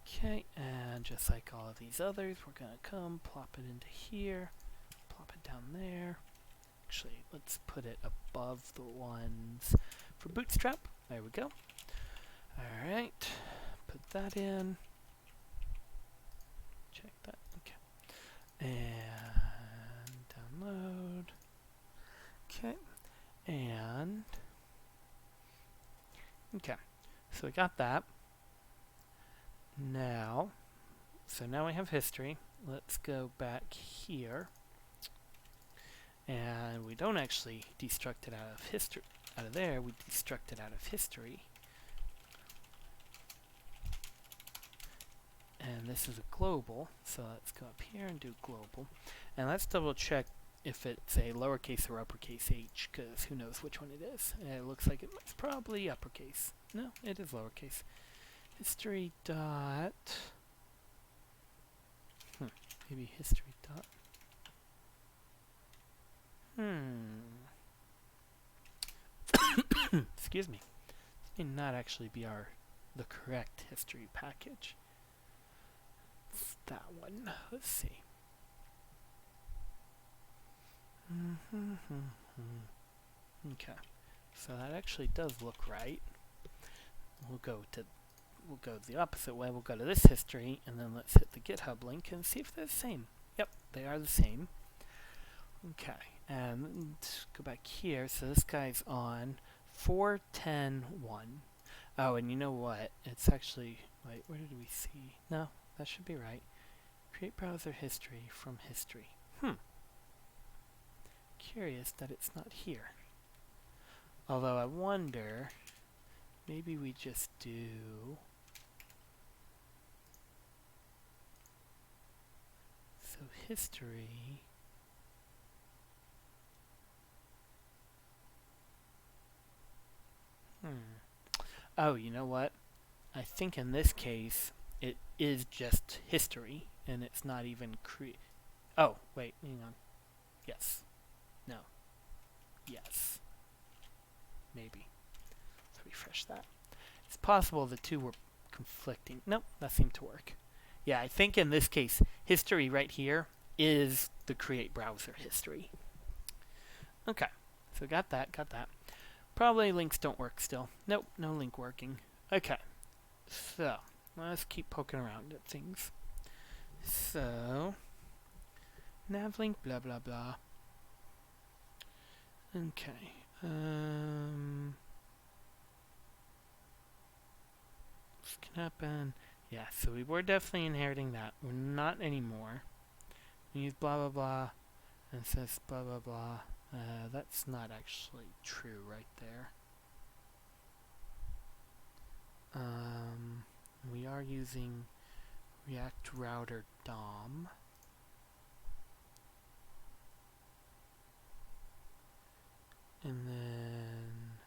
S1: Okay, and just like all of these others, we're going to come, plop it into here, plop it down there. Actually, let's put it above the ones for Bootstrap. There we go. Alright, put that in. Check that, okay. And download. Okay, and okay, so we got that. Now, so now we have history. Let's go back here. And we don't actually destruct it out of history, out of there, we destruct it out of history. And this is a global, so let's go up here and do global. And let's double check if it's a lowercase or uppercase h, because who knows which one it is. It looks like it's probably uppercase. No, it is lowercase. History dot, maybe history dot, excuse me. This may not actually be the correct history package. It's that one. Let's see. Okay, so that actually does look right. We'll go the opposite way. We'll go to this history, and then let's hit the GitHub link and see if they're the same. Yep, they are the same. Okay, and go back here. So this guy's on 4.10.1. Oh, and you know what? It's actually, wait, where did we see? No, that should be right. Create browser history from history. Curious that it's not here. Although I wonder, maybe we just do. So history. Oh, you know what? I think in this case, it is just history, and it's not even Oh, wait, hang on. Yes. No. Yes. Maybe. Let's refresh that. It's possible the two were conflicting. Nope, that seemed to work. Yeah, I think in this case, history right here is the create browser history. Okay, so got that. Probably links don't work still. Nope, no link working. Okay, So, let's keep poking around at things. So, navlink, blah blah blah. Okay. This can happen. Yeah, so we were definitely inheriting that. We're not anymore. We use blah blah blah, and it says blah blah blah. That's not actually true right there. We are using React Router DOM. And then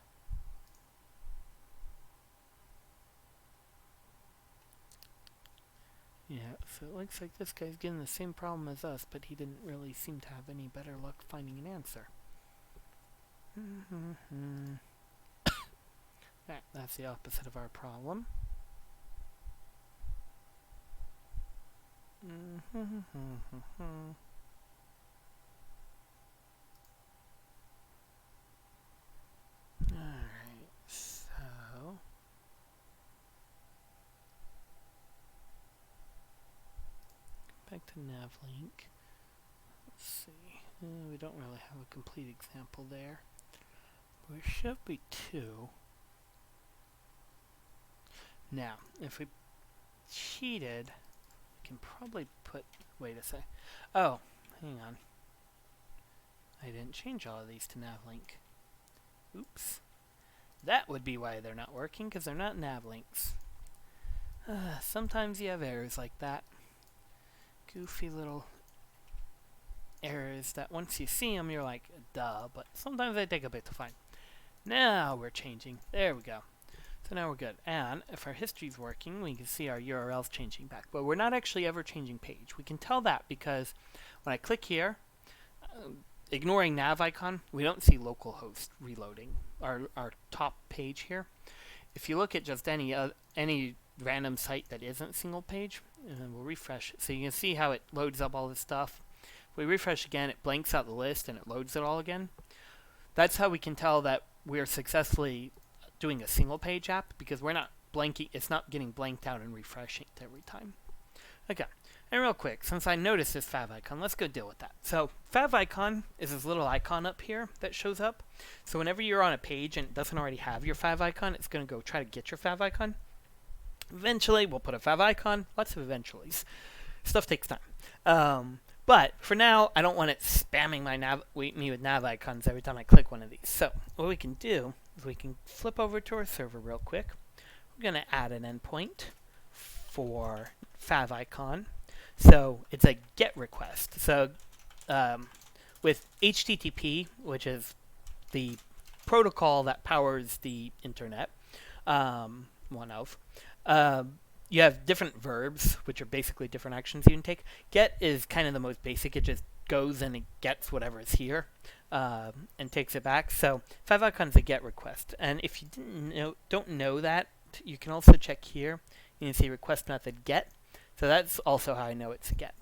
S1: yeah, so it looks like this guy's getting the same problem as us, but he didn't really seem to have any better luck finding an answer. That's the opposite of our problem. Alright, so back to navlink. Let's see. We don't really have a complete example there. There should be two. Now, if we cheated, we can probably put... Wait a sec. Oh, hang on. I didn't change all of these to navlink. Oops. That would be why they're not working, because they're not navlinks. Sometimes you have errors like that. Goofy little errors that once you see them, you're like, duh, but sometimes they take a bit to find. Now we're changing. There we go. So now we're good. And if our history's working, we can see our URL's changing back. But we're not actually ever changing page. We can tell that because when I click here, ignoring nav icon, we don't see localhost reloading our top page here. If you look at just any random site that isn't single page, and then we'll refresh it. So you can see how it loads up all this stuff. If we refresh again, it blanks out the list and it loads it all again. That's how we can tell that we're successfully doing a single page app, because we're not blanking, it's not getting blanked out and refreshing it every time. Okay, and real quick, since I noticed this favicon, let's go deal with that. So favicon is this little icon up here that shows up. So whenever you're on a page and it doesn't already have your favicon, it's going to go try to get your favicon. Eventually, we'll put a favicon. Lots of eventuallys. Stuff takes time. But for now, I don't want it spamming me with nav icons every time I click one of these. So what we can do is we can flip over to our server real quick. We're going to add an endpoint for favicon. So it's a GET request. So with HTTP, which is the protocol that powers the internet, you have different verbs, which are basically different actions you can take. Get is kind of the most basic. It just goes and it gets whatever is here and takes it back. So favicon is a GET request. And if you don't know that, you can also check here. You can see request method GET. So that's also how I know it's a GET.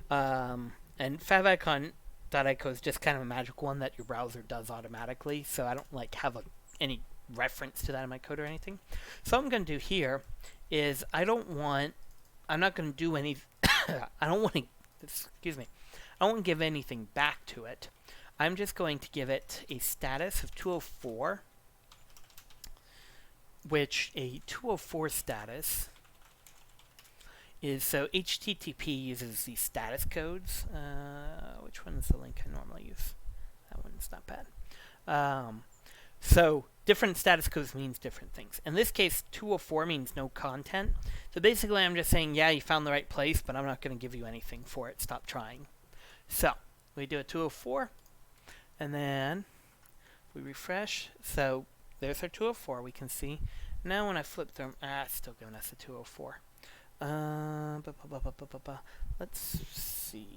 S1: And favicon.ico is just kind of a magic one that your browser does automatically. So I don't have any reference to that in my code or anything. So what I'm going to do here is I'm not going to do any, I don't want to give anything back to it. I'm just going to give it a status of 204, which a 204 status is, so HTTP uses the status codes. Which one is the link I normally use? That one's not bad. So different status codes means different things. In this case, 204 means no content. So basically, I'm just saying, yeah, you found the right place, but I'm not going to give you anything for it. Stop trying. So we do a 204, and then we refresh. So there's our 204. We can see. Now when I flip through, it's still giving us a 204. Let's see.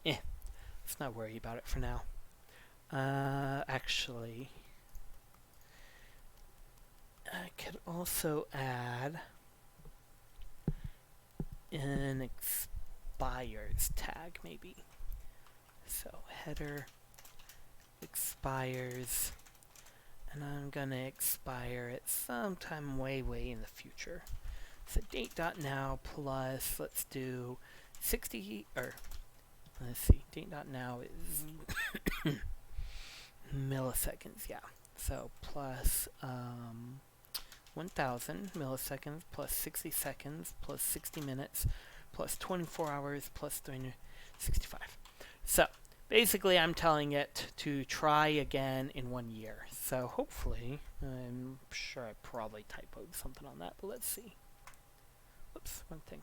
S1: Let's not worry about it for now. Actually, I could also add an expires tag, maybe. So header expires And I'm going to expire it sometime way, way in the future. So date.now plus, let's do 60, or let's see, date.now is milliseconds, yeah. So plus 1000 milliseconds plus 60 seconds plus 60 minutes plus 24 hours plus 365. So basically I'm telling it to try again in 1 year. So hopefully, I'm sure I probably typoed something on that, but let's see. Whoops, one thing.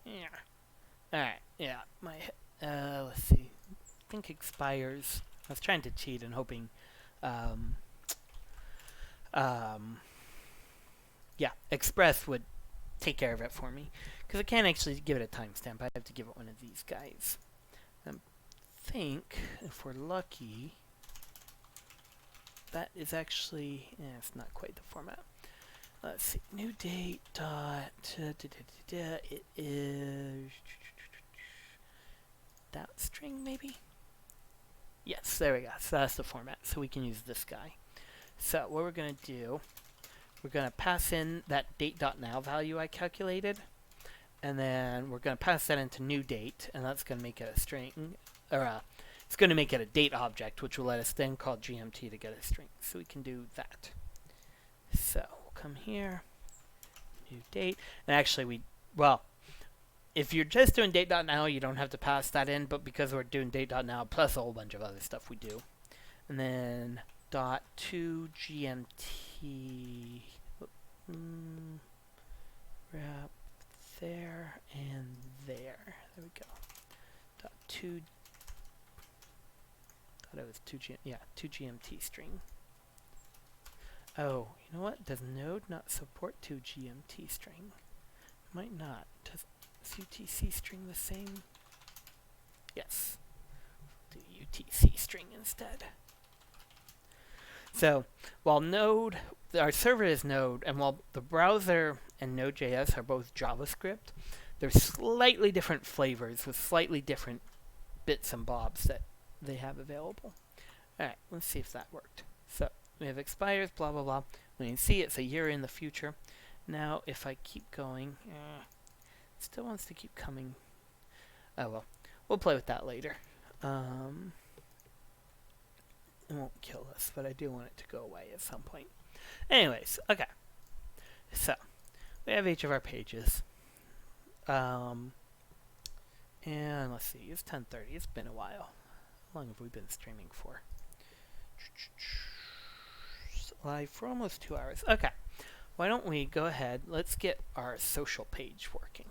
S1: Yeah. Alright, yeah, let's see. I think expires. I was trying to cheat and hoping, yeah, Express would take care of it for me. Because I can't actually give it a timestamp. I have to give it one of these guys. I think, if we're lucky, that is actually, it's not quite the format. Let's see, new date dot, it is that string maybe? Yes, there we go, so that's the format, so we can use this guy. So what we're going to do, we're going to pass in that date.now value I calculated, and then we're going to pass that into new date, and that's going to make it a string, or it's going to make it a date object, which will let us then call GMT to get a string. So we can do that. So come here, new date, and actually well, if you're just doing date.now, you don't have to pass that in, but because we're doing date.now plus a whole bunch of other stuff, we do. And then dot to GMT, wrap there and there. There we go. Dot to, thought it was 2GMT string. Oh, you know what? Does Node not support 2GMT string? Might not. Does UTC string the same? Yes. Do UTC string instead. So, while Node, our server is Node, and while the browser and Node.js are both JavaScript, there's slightly different flavors with slightly different bits and bobs that they have available. Alright, let's see if that worked. So, we have expires, blah, blah, blah. We can see it's a year in the future. Now, if I keep going, it still wants to keep coming. Oh, well. We'll play with that later. It won't kill us, but I do want it to go away at some point. Anyways, okay. So, we have each of our pages. And let's see, it's 10:30. It's been a while. How long have we been streaming for? Live for almost 2 hours. Okay. Why don't we go ahead, let's get our social page working.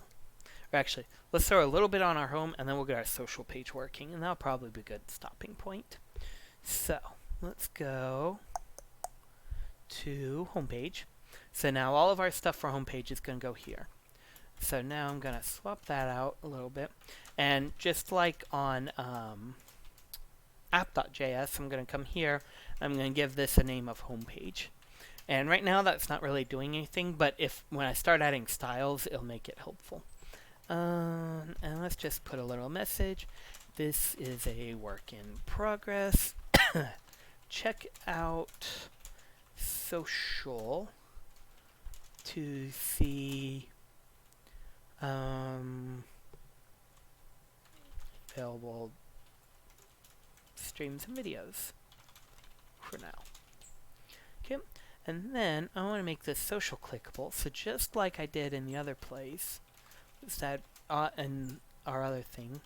S1: Or actually, let's throw a little bit on our home, and then we'll get our social page working, and that'll probably be a good stopping point. So, let's go to homepage. So now all of our stuff for homepage is going to go here. So now I'm going to swap that out a little bit. And just like on app.js, I'm going to come here. I'm going to give this a name of homepage. And right now that's not really doing anything, but when I start adding styles, it'll make it helpful. And let's just put a little message. This is a work in progress. Check out social to see available streams and videos for now. Okay, and then I want to make this social clickable. So just like I did in the other place, let's add in our other thing.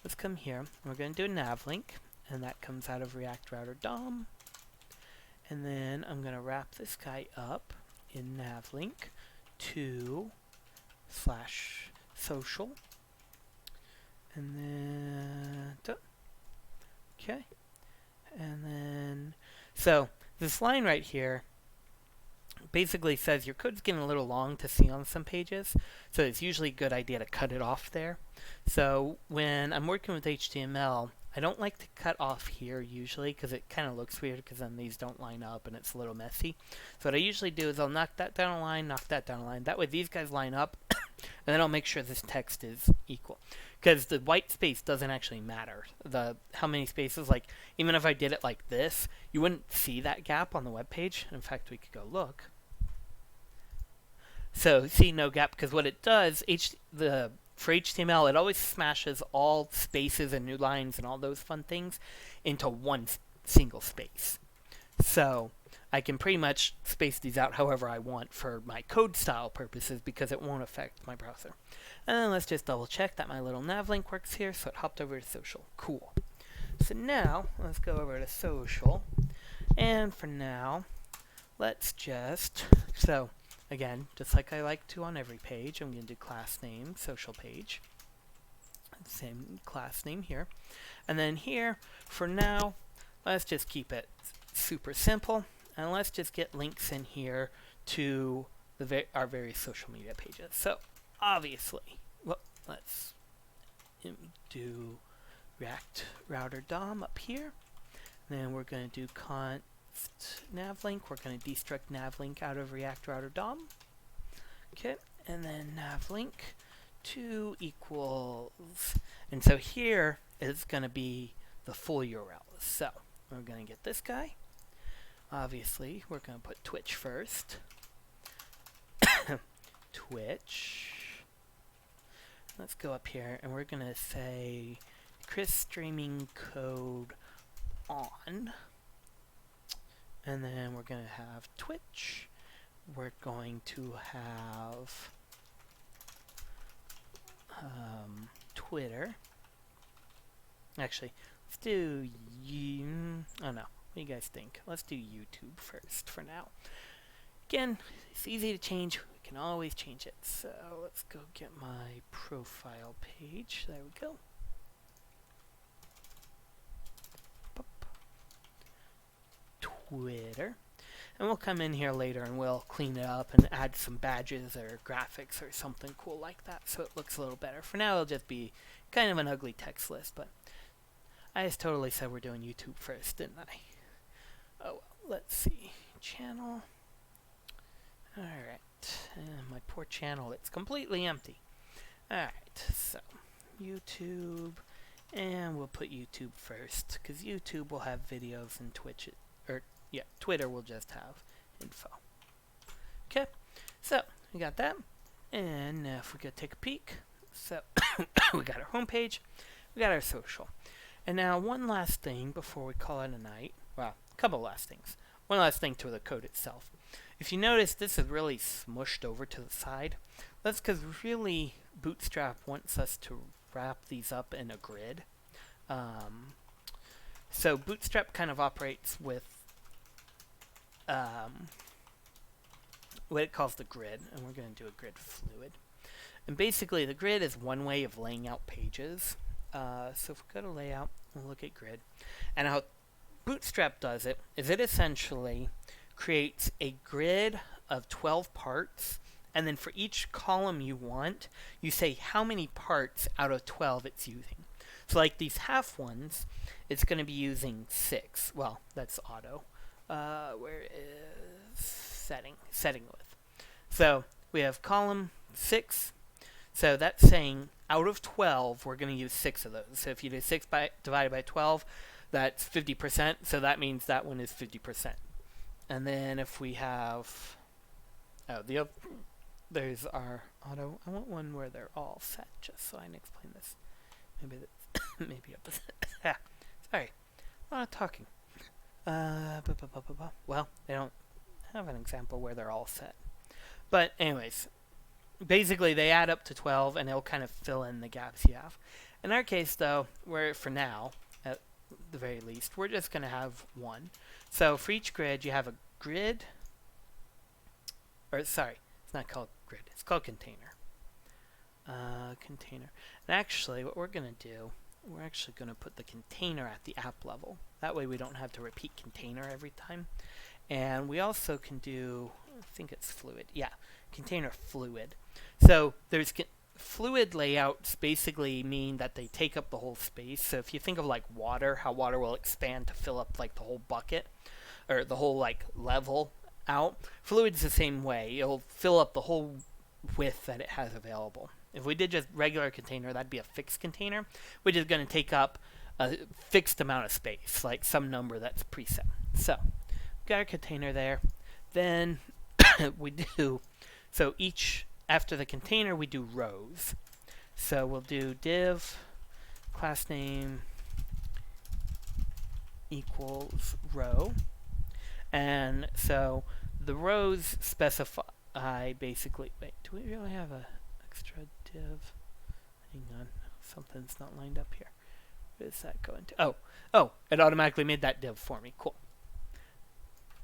S1: Let's come here. And we're going to do a nav link, and that comes out of React Router DOM. And then I'm going to wrap this guy up in nav link to /social. And then okay. And then so this line right here basically says your code's getting a little long to see on some pages, so it's usually a good idea to cut it off there. So when I'm working with HTML, I don't like to cut off here usually because it kind of looks weird because then these don't line up and it's a little messy. So what I usually do is I'll knock that down a line, knock that down a line. That way these guys line up And then I'll make sure this text is equal. Because the white space doesn't actually matter. How many spaces, like, even if I did it like this, you wouldn't see that gap on the web page. In fact, we could go look. So, see no gap, because what it does, for HTML, it always smashes all spaces and new lines and all those fun things into one single space. So I can pretty much space these out however I want for my code style purposes because it won't affect my browser. And then let's just double check that my little nav link works here. So it hopped over to social. Cool. So now let's go over to social. And for now, let's just, so again, just like I like to on every page, I'm going to do class name, social page. Same class name here. And then here, for now, let's just keep it super simple. And let's just get links in here to our various social media pages. So, obviously, well, let's do React Router DOM up here. Then we're going to do const navlink. We're going to destruct navlink out of React Router DOM. Okay, and then navlink 2 equals, and so here is going to be the full URL. So we're going to get this guy. Obviously, we're going to put Twitch first. Twitch. Let's go up here, and we're going to say Chris streaming code on. And then we're going to have Twitch. We're going to have Twitter. Actually, let's do oh no, what do you guys think? Let's do YouTube first for now. Again, it's easy to change. We can always change it. So let's go get my profile page. There we go. Twitter. And we'll come in here later and we'll clean it up and add some badges or graphics or something cool like that so it looks a little better. For now, it'll just be kind of an ugly text list, but I just totally said we're doing YouTube first, didn't I? Oh, well, let's see. Channel. Alright. And my poor channel, it's completely empty. Alright, so YouTube. And we'll put YouTube first, because YouTube will have videos and Twitch, yeah, Twitter will just have info. Okay, so we got that. And now if we go take a peek, so we got our homepage, we got our social. And now one last thing before we call it a night. Well, a couple last things. One last thing to the code itself. If you notice, this is really smushed over to the side. That's because really Bootstrap wants us to wrap these up in a grid. So Bootstrap kind of operates with what it calls the grid, and we're going to do a grid fluid. And basically, the grid is one way of laying out pages. So if we go to layout, we'll look at grid. And how Bootstrap does it is it essentially creates a grid of 12 parts, and then for each column you want, you say how many parts out of 12 it's using. So like these half ones, it's going to be using 6. Well, that's auto. Where is setting width? So we have column 6. So that's saying out of 12, we're going to use 6 of those. So if you do 6 divided by 12, that's 50%. So that means that one is 50%. And then if we have, there's our auto. I want one where they're all set, just so I can explain this. Maybe that's maybe up. Sorry, a lot of talking. Well, they don't have an example where they're all set. But anyways, basically they add up to 12 and they'll kind of fill in the gaps you have. In our case though, for now, at the very least, we're just going to have one. So for each grid, you have a grid, or sorry, it's not called grid, it's called container. Container. And actually, what we're going to do, we're actually going to put the container at the app level. That way we don't have to repeat container every time. And we also can do, I think it's fluid. Yeah, container fluid. So there's fluid layouts basically mean that they take up the whole space. So if you think of like water, how water will expand to fill up like the whole bucket or the whole like level out. Fluid's the same way. It'll fill up the whole width that it has available. If we did just regular container, that'd be a fixed container, which is going to take up a fixed amount of space, like some number that's preset. So, got our container there. Then we do, so after the container, we do rows. So we'll do div class name equals row. And so the rows specify basically, wait, do we really have a extra div? Hang on, something's not lined up here. Where does that go into? Oh, it automatically made that div for me. Cool.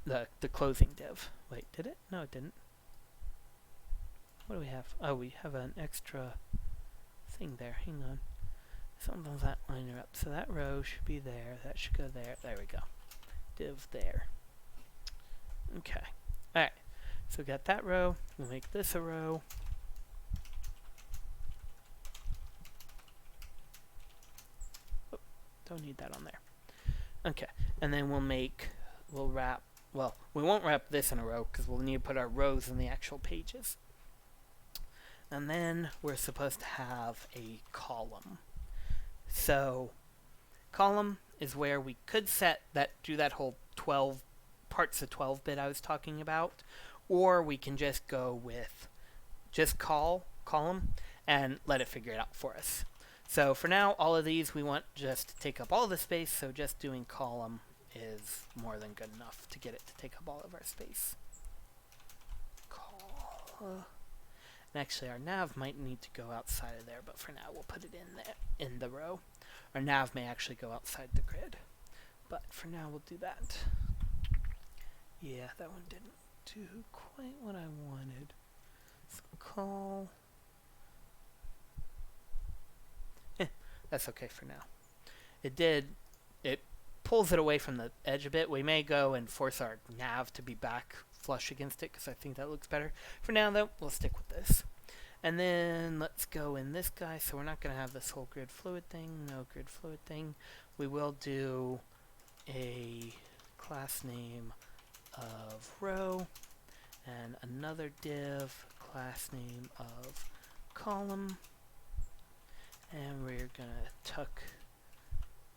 S1: The closing div. Wait, did it? No, it didn't. What do we have? Oh, we have an extra thing there. Hang on. Something's not lining up. So that row should be there. That should go there. There we go. Div there. Okay. Alright. So we got that row. We'll make this a row. Oh, don't need that on there. Okay. And then we'll wrap, well, we won't wrap this in a row because we'll need to put our rows in the actual pages. And then we're supposed to have a column. So column is where we could do that whole 12 parts of 12-bit I was talking about, or we can just go with just column and let it figure it out for us. So for now, all of these we want just to take up all the space, so just doing column is more than good enough to get it to take up all of our space. And actually our nav might need to go outside of there, but for now we'll put it in the row. Our nav may actually go outside the grid, but for now we'll do that. Yeah, that one didn't do quite what I wanted. So call. That's okay for now. It pulls it away from the edge a bit. We may go and force our nav to be back flush against it because I think that looks better. For now though, we'll stick with this. And then let's go in this guy. So we're not going to have this whole grid fluid thing. No grid fluid thing. We will do a class name of row and another div class name of column. And we're going to tuck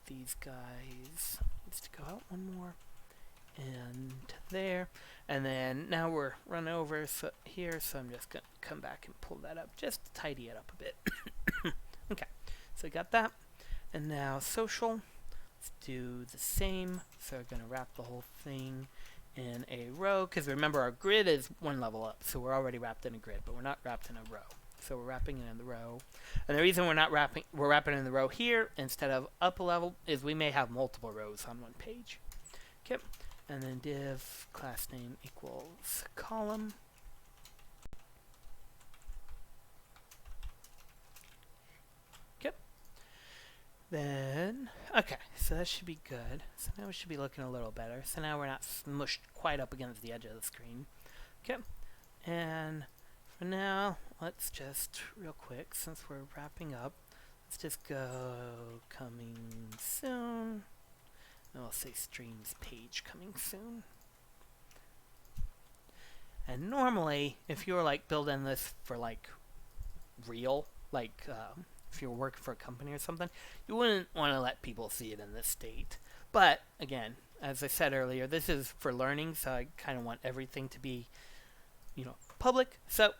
S1: these guys. Needs to go out one more. And there. And then now we're run over here, so I'm just going to come back and pull that up just to tidy it up a bit. Okay, so we got that. And now social. Let's do the same. So we're going to wrap the whole thing in a row, because remember our grid is one level up, so we're already wrapped in a grid, but we're not wrapped in a row. So we're wrapping it in the row. And the reason we're wrapping it in the row here instead of up a level is we may have multiple rows on one page. Okay. And then div class name equals column. Okay. Then, okay, so that should be good. So now we should be looking a little better. So now we're not smushed quite up against the edge of the screen. Okay. And for now, let's just, real quick, since we're wrapping up, let's just go coming soon. And we'll say streams page coming soon. And normally, if you were like building this for like real, like if you were working for a company or something, you wouldn't want to let people see it in this state. But again, as I said earlier, this is for learning, so I kind of want everything to be, public. So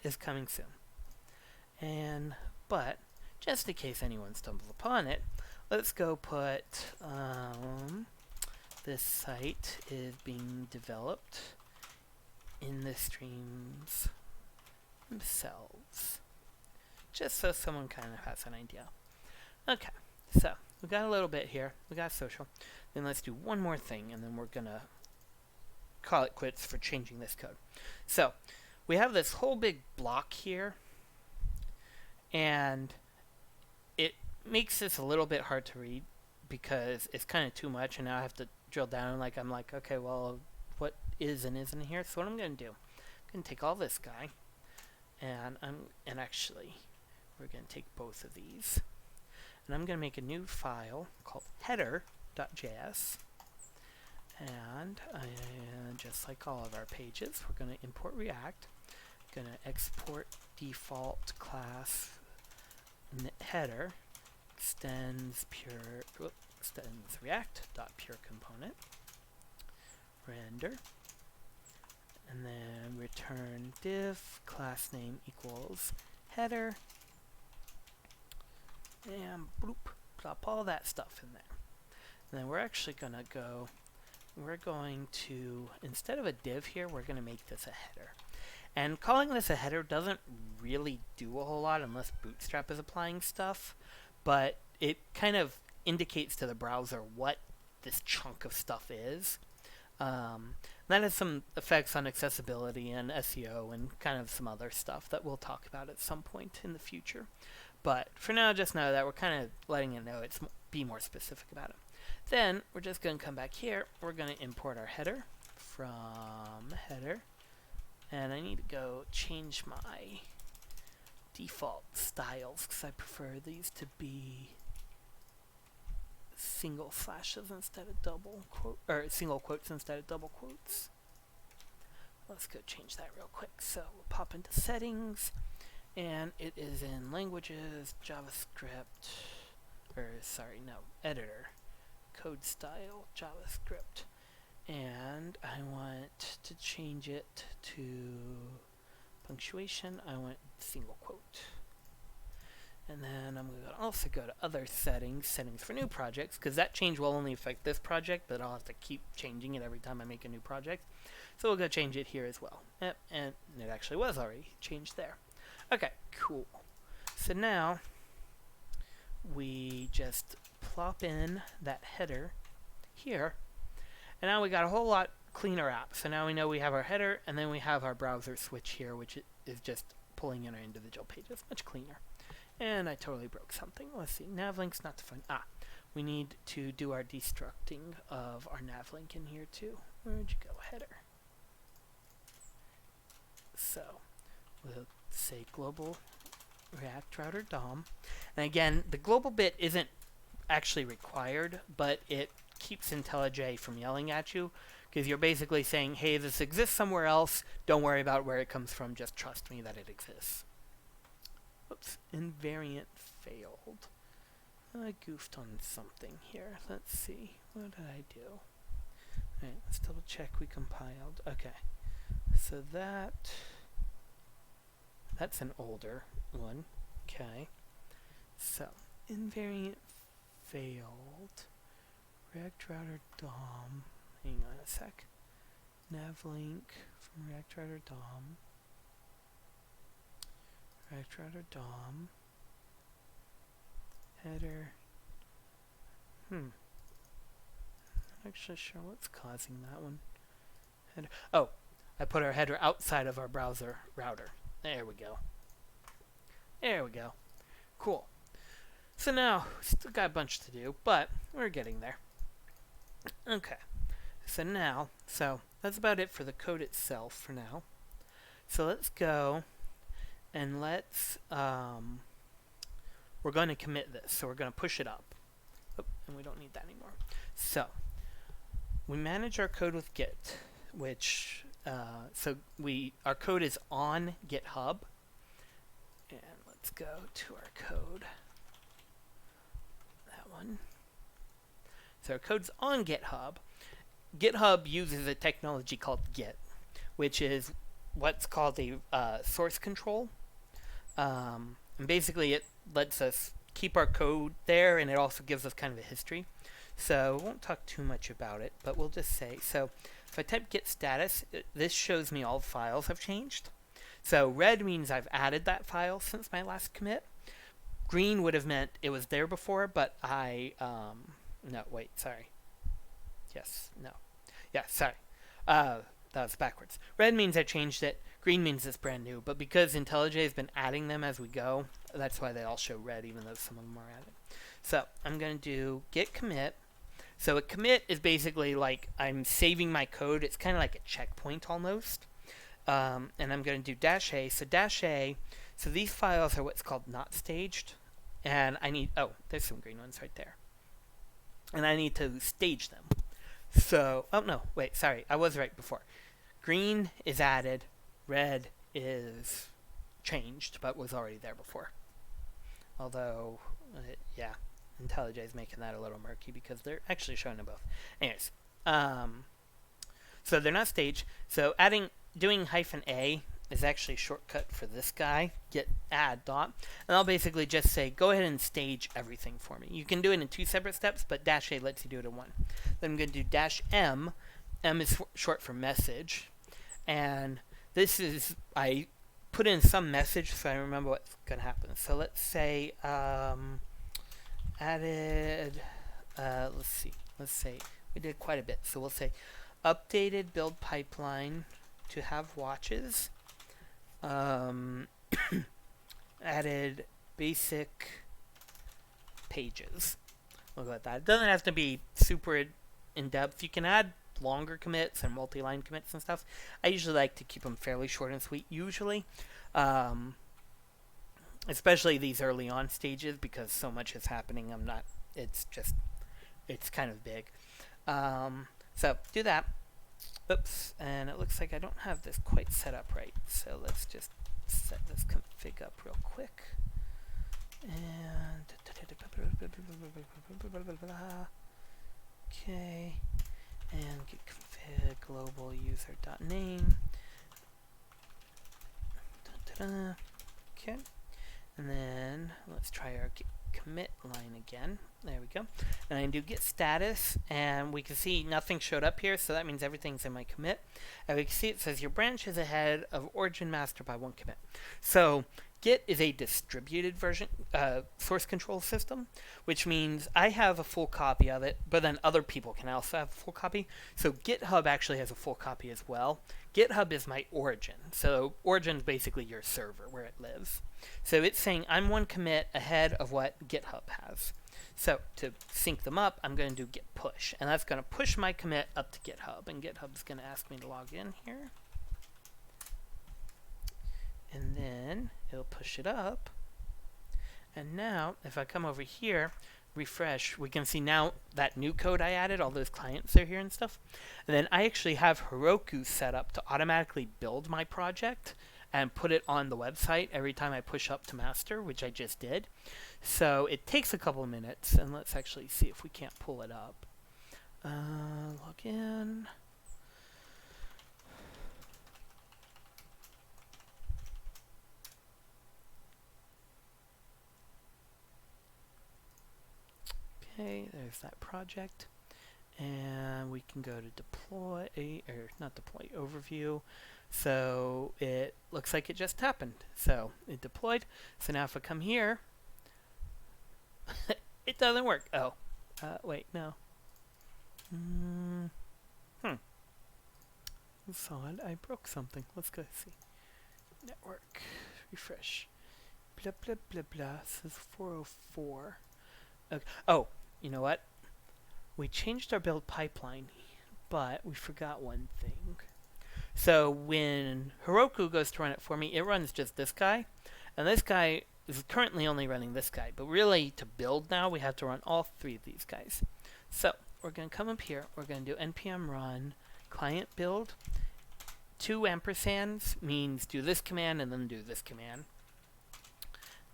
S1: it's coming soon. But just in case anyone stumbles upon it, let's go put this site is being developed in the streams themselves, just so someone kind of has an idea. Okay, so we got a little bit here. We got social. Then let's do one more thing, and then we're gonna call it quits for changing this code. So we have this whole big block here, and it makes this a little bit hard to read because it's kind of too much, and now I have to drill down. I'm like, okay, well, what is and isn't here? So what I'm going to do, I'm going to take all this guy, and actually, we're going to take both of these, and I'm going to make a new file called header.js, and just like all of our pages, we're going to import React, gonna export default class header extends React dot pure component render, and then return div class name equals header, and bloop, plop all that stuff in there. And then we're actually gonna go, we're going to, instead of a div here, we're gonna make this a header. And calling this a header doesn't really do a whole lot unless Bootstrap is applying stuff, but it kind of indicates to the browser what this chunk of stuff is. That has some effects on accessibility and SEO and kind of some other stuff that we'll talk about at some point in the future. But for now, just know that we're kind of letting it know it's be more specific about it. Then we're just going to come back here. We're going to import our header from header. And I need to go change my default styles because I prefer these to be single slashes instead of double quote, or single quotes instead of double quotes. Let's go change that real quick. So we'll pop into settings, and it is in languages, JavaScript, editor, code style, JavaScript. And I want to change it to punctuation. I want single quote. And then I'm going to also go to other settings, settings for new projects, because that change will only affect this project, but I'll have to keep changing it every time I make a new project. So we'll go change it here as well. Yep, and it actually was already changed there. Okay, cool. So now we just plop in that header here. And now we got a whole lot cleaner app. So now we know we have our header, and then we have our browser switch here, which is just pulling in our individual pages. Much cleaner. And I totally broke something. Let's see. Navlink's not defined. We need to do our destructing of our navlink in here too. Where'd you go? Header. So we'll say global React router DOM. And again, the global bit isn't actually required, but it keeps IntelliJ from yelling at you, because you're basically saying, hey, this exists somewhere else, don't worry about where it comes from, just trust me that it exists. Oops, invariant failed. I goofed on something here. Let's see, what did I do? Alright, let's double check we compiled. Okay, so that's an older one. Okay, so invariant failed. React router DOM. Hang on a sec. Navlink from React router DOM. React router DOM. Header. Not actually sure what's causing that one. Header. Oh, I put our header outside of our browser router. There we go. There we go. Cool. So now, still got a bunch to do, but we're getting there. Okay, so now, that's about it for the code itself for now. So let's go and we're going to commit this, so we're going to push it up. Oh, and we don't need that anymore. So, we manage our code with Git, which, our code is on GitHub. And let's go to our code. That one. So our code's on GitHub. GitHub uses a technology called Git, which is what's called a source control. And basically it lets us keep our code there, and it also gives us kind of a history. So we won't talk too much about it, but we'll just say, so if I type git status, this shows me all the files have changed. So red means I've added that file since my last commit. Green would have meant it was there before, but no, wait, sorry. Yes, no. Yeah, sorry. That was backwards. Red means I changed it. Green means it's brand new. But because IntelliJ has been adding them as we go, that's why they all show red, even though some of them are added. So I'm going to do git commit. So a commit is basically like I'm saving my code. It's kind of like a checkpoint almost. And I'm going to do -a. So -a, so these files are what's called not staged. And I need, there's some green ones right there. And I need to stage them. So, oh no, wait, sorry, I was right before. Green is added, red is changed, but was already there before. Although, yeah, IntelliJ is making that a little murky because they're actually showing them both. Anyways, so they're not staged. So doing -a is actually a shortcut for this guy. Get add dot, and I'll basically just say go ahead and stage everything for me. You can do it in 2 separate steps, but -a lets you do it in one. Then I'm going to do -m. M is short for message, and this is I put in some message so I remember what's going to happen. So let's say added. Let's say we did quite a bit. So we'll say updated build pipeline to have watches. Added basic pages. We'll go with that. It doesn't have to be super in depth. You can add longer commits and multi-line commits and stuff. I usually like to keep them fairly short and sweet, usually. Especially these early on stages because so much is happening. It's kind of big. So do that. Oops, and it looks like I don't have this quite set up right. So let's just set this config up real quick. And okay, and git config global user dot name. Okay, and then let's try our git commit line again. There we go. And I do git status, and we can see nothing showed up here, so that means everything's in my commit. And we can see it says your branch is ahead of origin master by 1 commit. So Git is a distributed version source control system, which means I have a full copy of it, but then other people can also have a full copy. So GitHub actually has a full copy as well. GitHub is my origin. So origin is basically your server where it lives. So it's saying I'm 1 commit ahead of what GitHub has. So to sync them up, I'm going to do git push, and that's going to push my commit up to GitHub, and GitHub's going to ask me to log in here. And then it'll push it up. And now, if I come over here, refresh, we can see now that new code I added, all those clients are here and stuff. And then I actually have Heroku set up to automatically build my project and put it on the website every time I push up to master, which I just did. So it takes a couple of minutes, and let's actually see if we can't pull it up. Log in. Okay, there's that project. And we can go to deploy, or not deploy, overview. So it looks like it just happened. So it deployed. So now if I come here, it doesn't work. Oh, wait, no. Solid, I broke something. Let's go see. Network, refresh. Blah, blah, blah, blah. This is 404. Okay. Oh, you know what? We changed our build pipeline, but we forgot one thing. So when Heroku goes to run it for me, it runs just this guy. And this guy is currently only running this guy. But really, to build now, we have to run all 3 of these guys. So we're going to come up here. We're going to do npm run client build. 2 ampersands means do this command and then do this command.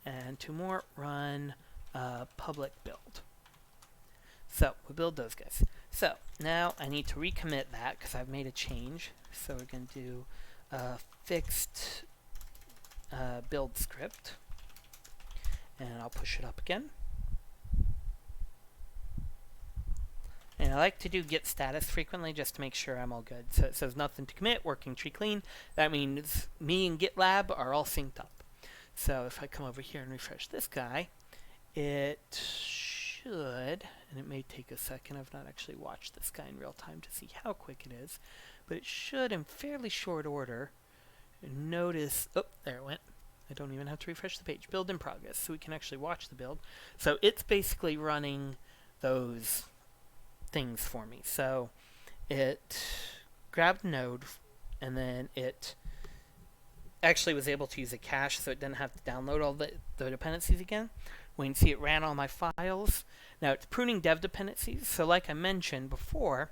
S1: And 2 more, run public build. So we'll build those guys. So now I need to recommit that because I've made a change. So we're going to do fixed build script, and I'll push it up again. And I like to do git status frequently just to make sure I'm all good. So it says nothing to commit, working tree clean. That means me and GitLab are all synced up. So if I come over here and refresh this guy, it should, and it may take a second, I've not actually watched this guy in real time to see how quick it is, but it should in fairly short order notice, oh, there it went. I don't even have to refresh the page. Build in progress, so we can actually watch the build. So it's basically running those things for me. So it grabbed node, and then it actually was able to use a cache, so it didn't have to download all the dependencies again. We can see it ran all my files. Now it's pruning dev dependencies. So like I mentioned before,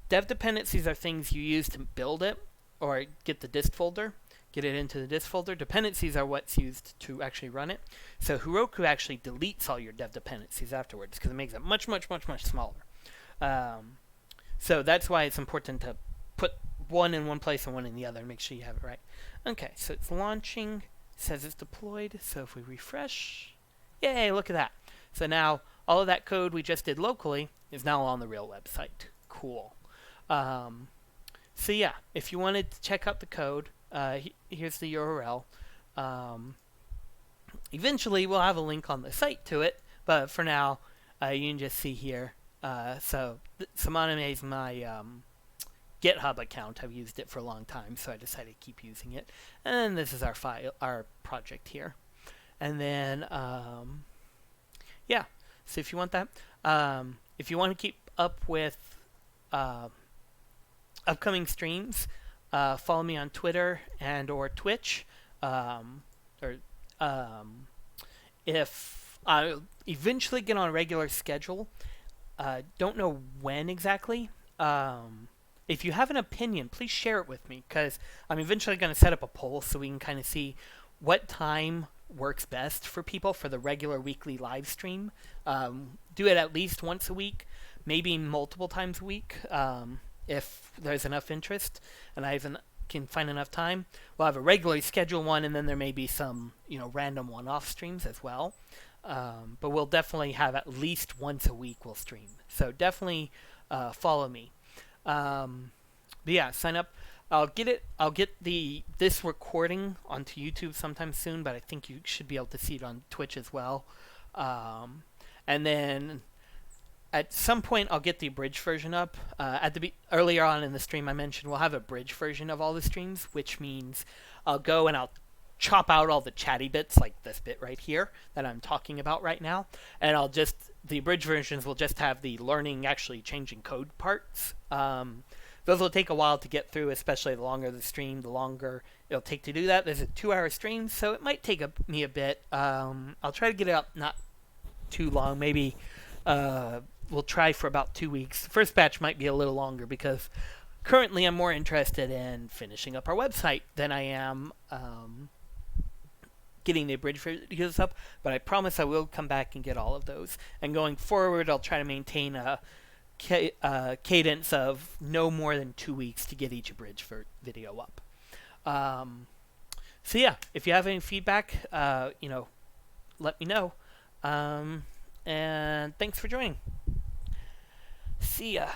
S1: dev dependencies are things you use to build it or get the dist folder. get it into the disk folder. Dependencies are what's used to actually run it. So Heroku actually deletes all your dev dependencies afterwards because it makes it much, much, much, much smaller. So that's why it's important to put one in one place and one in the other and make sure you have it right. Okay, so it's launching. It says it's deployed. So if we refresh, yay, look at that. So now all of that code we just did locally is now on the real website. Cool. So yeah, if you wanted to check out the code, here's the URL. Eventually we'll have a link on the site to it, but for now you can just see here. So Samaname is my GitHub account. I've used it for a long time, so I decided to keep using it. And this is our file, our project here. And then yeah, so if you want that, if you want to keep up with upcoming streams, follow me on Twitter and or Twitch. If I'll eventually get on a regular schedule, don't know when exactly. If you have an opinion, please share it with me, because I'm eventually going to set up a poll so we can kind of see what time works best for people for the regular weekly live stream. Do it at least once a week, maybe multiple times a week, if there's enough interest and I can find enough time. We'll have a regularly scheduled one, and then there may be some random one-off streams as well. But we'll definitely have at least once a week we'll stream. So definitely follow me. But yeah, sign up. I'll get this recording onto YouTube sometime soon, but I think you should be able to see it on Twitch as well. And then at some point I'll get the abridged version up. Earlier on in the stream I mentioned we'll have a abridged version of all the streams, which means I'll go and I'll chop out all the chatty bits, like this bit right here that I'm talking about right now, and the abridged versions will just have the learning, actually changing code parts. Those will take a while to get through, especially the longer the stream, the longer it'll take to do that. There's a 2-hour stream, so it might take me a bit. I'll try to get it up not too long. Maybe we'll try for about 2 weeks. The first batch might be a little longer because currently I'm more interested in finishing up our website than I am getting the abridged videos up, but I promise I will come back and get all of those. And going forward, I'll try to maintain a cadence of no more than 2 weeks to get each abridged video up. So yeah, if you have any feedback, let me know. And thanks for joining. See ya.